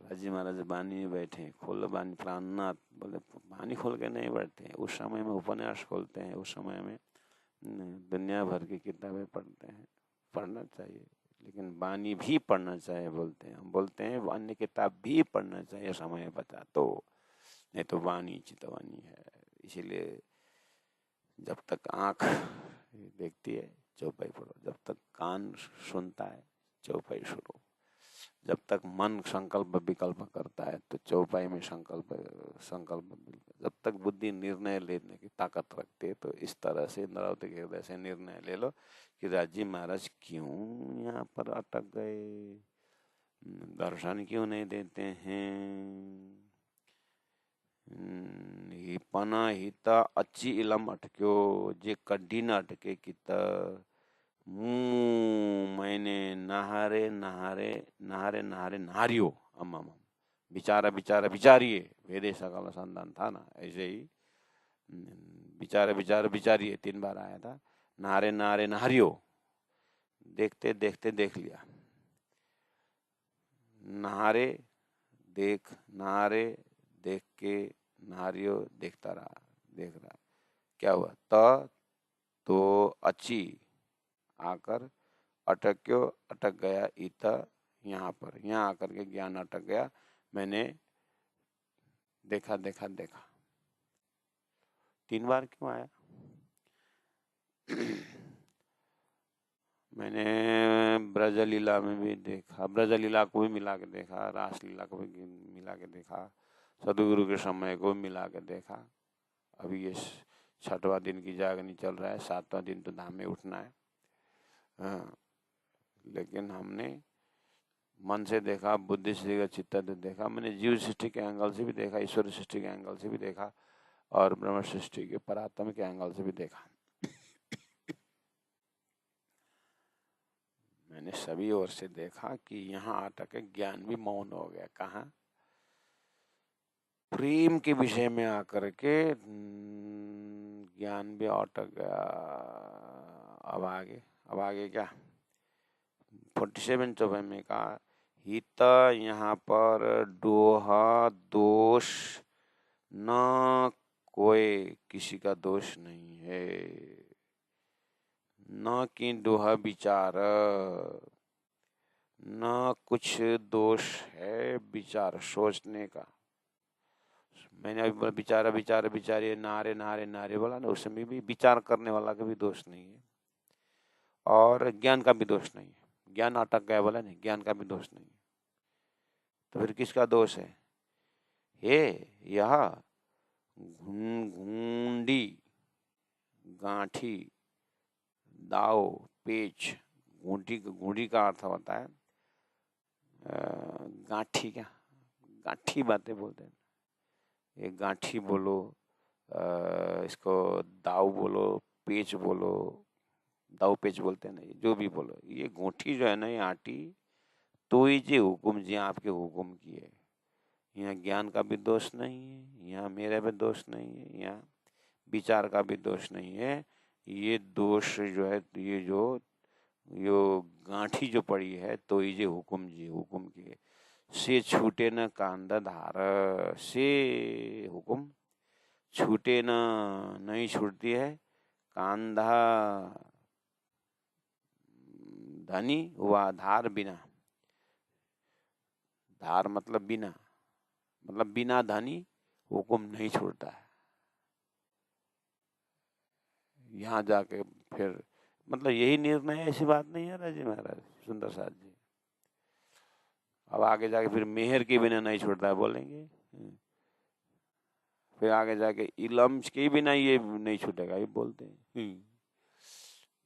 [SPEAKER 1] राजी महाराज बानी में बैठे, खोलो बानी, प्राणनाथ बोले बानी खोल के नहीं बैठते। उस समय में उपन्यास खोलते हैं, उस समय में दुनिया भर की किताबें पढ़ते हैं। पढ़ना चाहिए, लेकिन बानी भी पढ़ना चाहिए बोलते हैं। हम बोलते हैं अन्य किताब भी पढ़ना चाहिए समय बचा तो, नहीं तो बानी चितवानी है। इसीलिए जब तक आँख देखती है चौपाई पढ़ो, जब तक कान सुनता है चौपाई सुनो, जब तक मन संकल्प विकल्प करता है तो चौपाई में संकल्प जब तक बुद्धि निर्णय लेने की ताकत रखती है, तो इस तरह से इंद्रावती के हृदय से निर्णय ले लो कि राजी महाराज क्यों यहाँ पर अटक गए, दर्शन क्यों नहीं देते हैं। पना हिता अच्छी इलम अटक्यो, जे कड्डी न अटके किता मैंने नहारे नहारे नहारे नहारे नहारियो अम्मा बिचारा बिचारा बिचारिए, वेदे सकल संतान था ना, ऐसे ही बिचारा बिचारा बिचारिए 3 बार आया था। नहारे नहारे नहारियो, देखते देखते देख लिया। नहारे देख, नहारे देख के नहारियो देखता रहा, देख रहा। क्या हुआ, तो अच्छी आकर अटक्यो, अटक गया। इत यहाँ पर, यहाँ आकर के ज्ञान अटक गया। मैंने देखा देखा देखा। 3 बार क्यों आया? मैंने ब्रजलीला में भी देखा, ब्रजलीला को भी मिला के देखा, रासलीला को भी मिला के देखा, सदगुरु के समय को मिला के देखा। अभी ये 6वां दिन की जागनी चल रहा है, 7वां दिन तो धाम में उठना है। हाँ, लेकिन हमने मन से देखा, बुद्धि से चित्त से देखा। मैंने जीव सृष्टि के एंगल से भी देखा, ईश्वर सृष्टि के एंगल से भी देखा, और ब्रह्म सृष्टि के परात्म के एंगल से भी देखा। मैंने सभी ओर से देखा कि यहाँ आकर के ज्ञान भी मौन हो गया। कहाँ? प्रेम के विषय में आकर के ज्ञान भी अटक गया। अब आगे क्या? 47 चौपाई में कहा, हित यहाँ पर दोहा दोष न, कोई किसी का दोष नहीं है, न कि दोहा विचार, न कुछ दोष है विचार सोचने का। मैंने अभी बोला विचारा विचार विचारिए, नारे नारे नारे बोला ना, उसमें भी विचार करने वाला का भी दोष नहीं है और ज्ञान का भी दोष नहीं है। ज्ञान अटक गया बोला नहीं, ज्ञान का भी दोष नहीं है। तो फिर किसका दोष है? यह घूंडी गांठी दाव पेच, घूंडी का अर्थ होता है गांठी, क्या गांठी बातें बोलते हैं, एक गांठी बोलो, इसको दाव बोलो, पेच बोलो, दाव पेच बोलते हैं ना, जो भी बोलो, ये गोठी जो है ना, ये आटी तो ही जी हुकुम जी आपके हुकुम की है। यहाँ ज्ञान का भी दोष नहीं है, यहाँ मेरे भी दोष नहीं है, यहाँ विचार का भी दोष नहीं है। ये दोष जो है, ये जो गांठी जो पड़ी है तो ही जी हुकुम की है। से छूटे न कांदा धार, से हुकुम छूटे न, नहीं छूटती है, कांधा धनी व धार बिना, धार मतलब बिना, मतलब बिना धनी हुकुम नहीं छूटता है। यहाँ जाके फिर मतलब यही निर्णय है, ऐसी बात नहीं है राजी महाराज सुंदर साथ जी। अब आगे जाके फिर मेहर के बिना नहीं छूटता है बोलेंगे, फिर आगे जाके इलम के बिना ये नहीं छूटेगा ये बोलते हैं।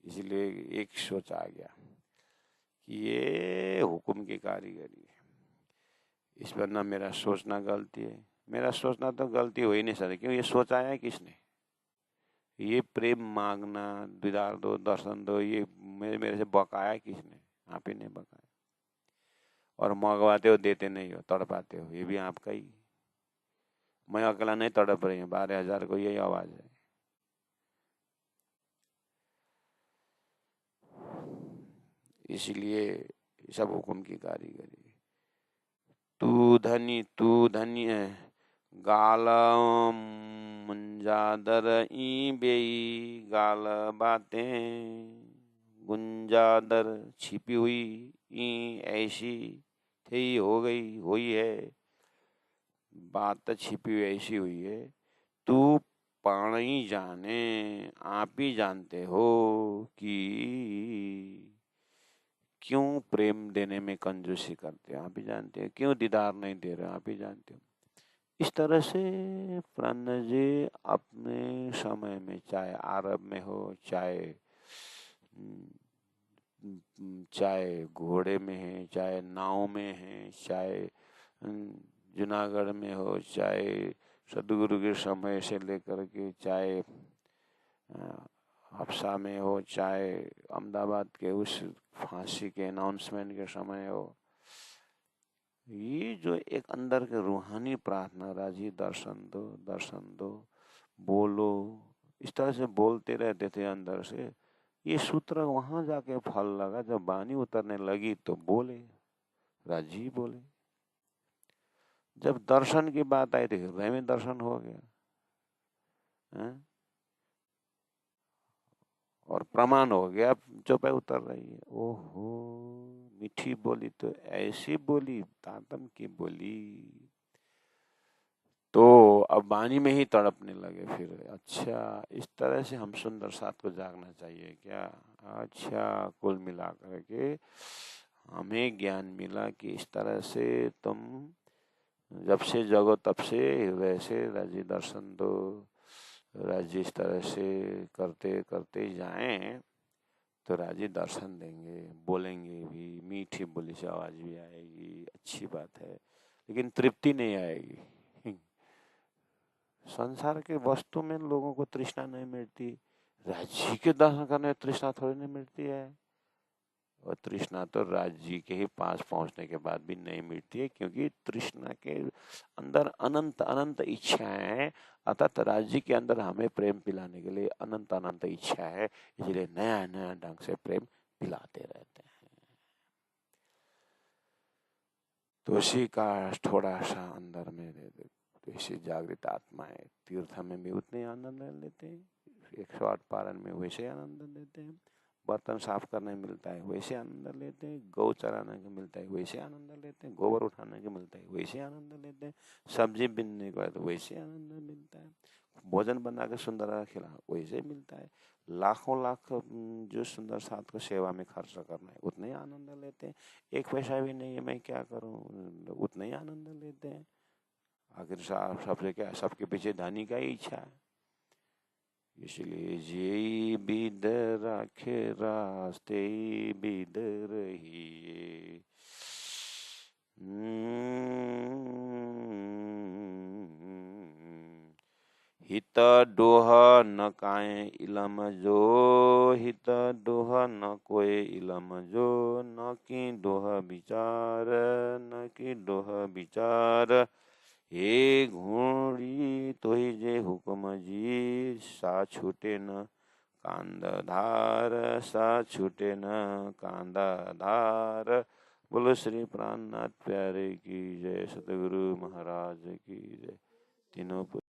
[SPEAKER 1] इसलिए एक सोच आ गया कि ये हुक्म की कारीगरी है, इस पर ना मेरा सोचना गलती है। मेरा सोचना तो गलती हो ही नहीं सकती, क्यों? ये सोच आया है किसने? ये प्रेम मांगना, दीदार दो, दर्शन दो, ये मेरे से बकाया किसने? आप ही ने बकाया। और मंगवाते हो, देते नहीं हो, तड़पाते हो, ये भी आपका ही। मैं अकेला नहीं तड़प रही हूँ, 12,000 को यही आवाज है। इसलिए सब हुक्म की कारीगरी। तू धनी है, गाल मुंजादर ई बेई, गाल बातें गुंजादर छिपी हुई ई ऐसी थी हो गई हुई है, बात छिपी हुई ऐसी हुई है। तू पाणी जाने, आप ही जानते हो कि क्यों प्रेम देने में कंजूसी करते हो, आप ही जानते हो। क्यों दीदार नहीं दे रहे, आप ही जानते हो। इस तरह से प्राण जी अपने समय में, चाहे अरब में हो, चाहे घोड़े में है, चाहे नाव में है, चाहे जूनागढ़ में हो, चाहे सदगुरु के समय से लेकर के, चाहे हफ्सा में हो, चाहे अहमदाबाद के उस फांसी के अनाउंसमेंट के समय हो, ये जो एक अंदर के रूहानी प्रार्थना, राजी दर्शन दो, बोलो, इस तरह से बोलते रहते थे अंदर से। ये सूत्र वहां जाके फल लगा, जब बानी उतरने लगी तो बोले, राजी बोले। जब दर्शन की बात आई तो हृदय में दर्शन हो गया है? और प्रमाण हो गया, चौपाई उतर रही है। ओहो, मीठी बोली तो ऐसी बोली, तातम की बोली। तो अब वाणी में ही तड़पने लगे फिर। अच्छा, इस तरह से हम सुंदर साथ को जागना चाहिए क्या? अच्छा, कुल मिलाकर के हमें ज्ञान मिला कि इस तरह से तुम जब से जगो तब से हृदय से राजी दर्शन दो, राजी इस तरह से करते करते जाएं तो राजी दर्शन देंगे, बोलेंगे भी, मीठी बोली से आवाज भी आएगी, अच्छी बात है, लेकिन तृप्ति नहीं आएगी। संसार के वस्तु में लोगों को तृष्णा नहीं मिलती, राजी के दर्शन करने तृष्णा थोड़ी नहीं मिलती है। और तृष्णा तो राज जी के ही पास पहुंचने के बाद भी नहीं मिटती है, क्योंकि तृष्णा के अंदर अनंत अनंत इच्छाएं हैं। अर्थात राज जी के अंदर हमें प्रेम पिलाने के लिए अनंत अनंत इच्छा है, इसलिए नया नया ढंग से प्रेम पिलाते रहते हैं। तो इसी का थोड़ा सा अंदर में तो इसी जागृत आत्माएं तीर्थ में भी उतने आनंद लेते हैं, 108 पारण में वैसे आनंद लेते हैं, बर्तन साफ करने में मिलता है वैसे आनंद लेते हैं, गौ चराने को मिलता है वैसे आनंद लेते हैं, गोबर उठाने को मिलता है वैसे आनंद लेते हैं, सब्जी बिनने को है तो वैसे आनंद मिलता है, भोजन बना के सुंदर खिला वैसे मिलता है, लाखों लाख जो सुंदर साथ को सेवा में खर्च करना है उतने ही आनंद लेते हैं। एक पैसा भी नहीं है, मैं क्या करूं, उतने ही आनंद लेते हैं। आखिर सबसे क्या, सबके पीछे धनी का ही इच्छा है। इसलिए जे बिद राखे रास्ते बिद रहिए। हित डोह न काए इलम जो, हित डोह न कोई इलम जो, न की डोह विचार, न की डोह विचार। हे घोड़ी तोहि जे हुक्म जी, सा छूटे न कांद धार, सा छूटे न कांद धार। बोलो श्री प्राणनाथ प्यारे की जय, सतगुरु महाराज की जय। तीनों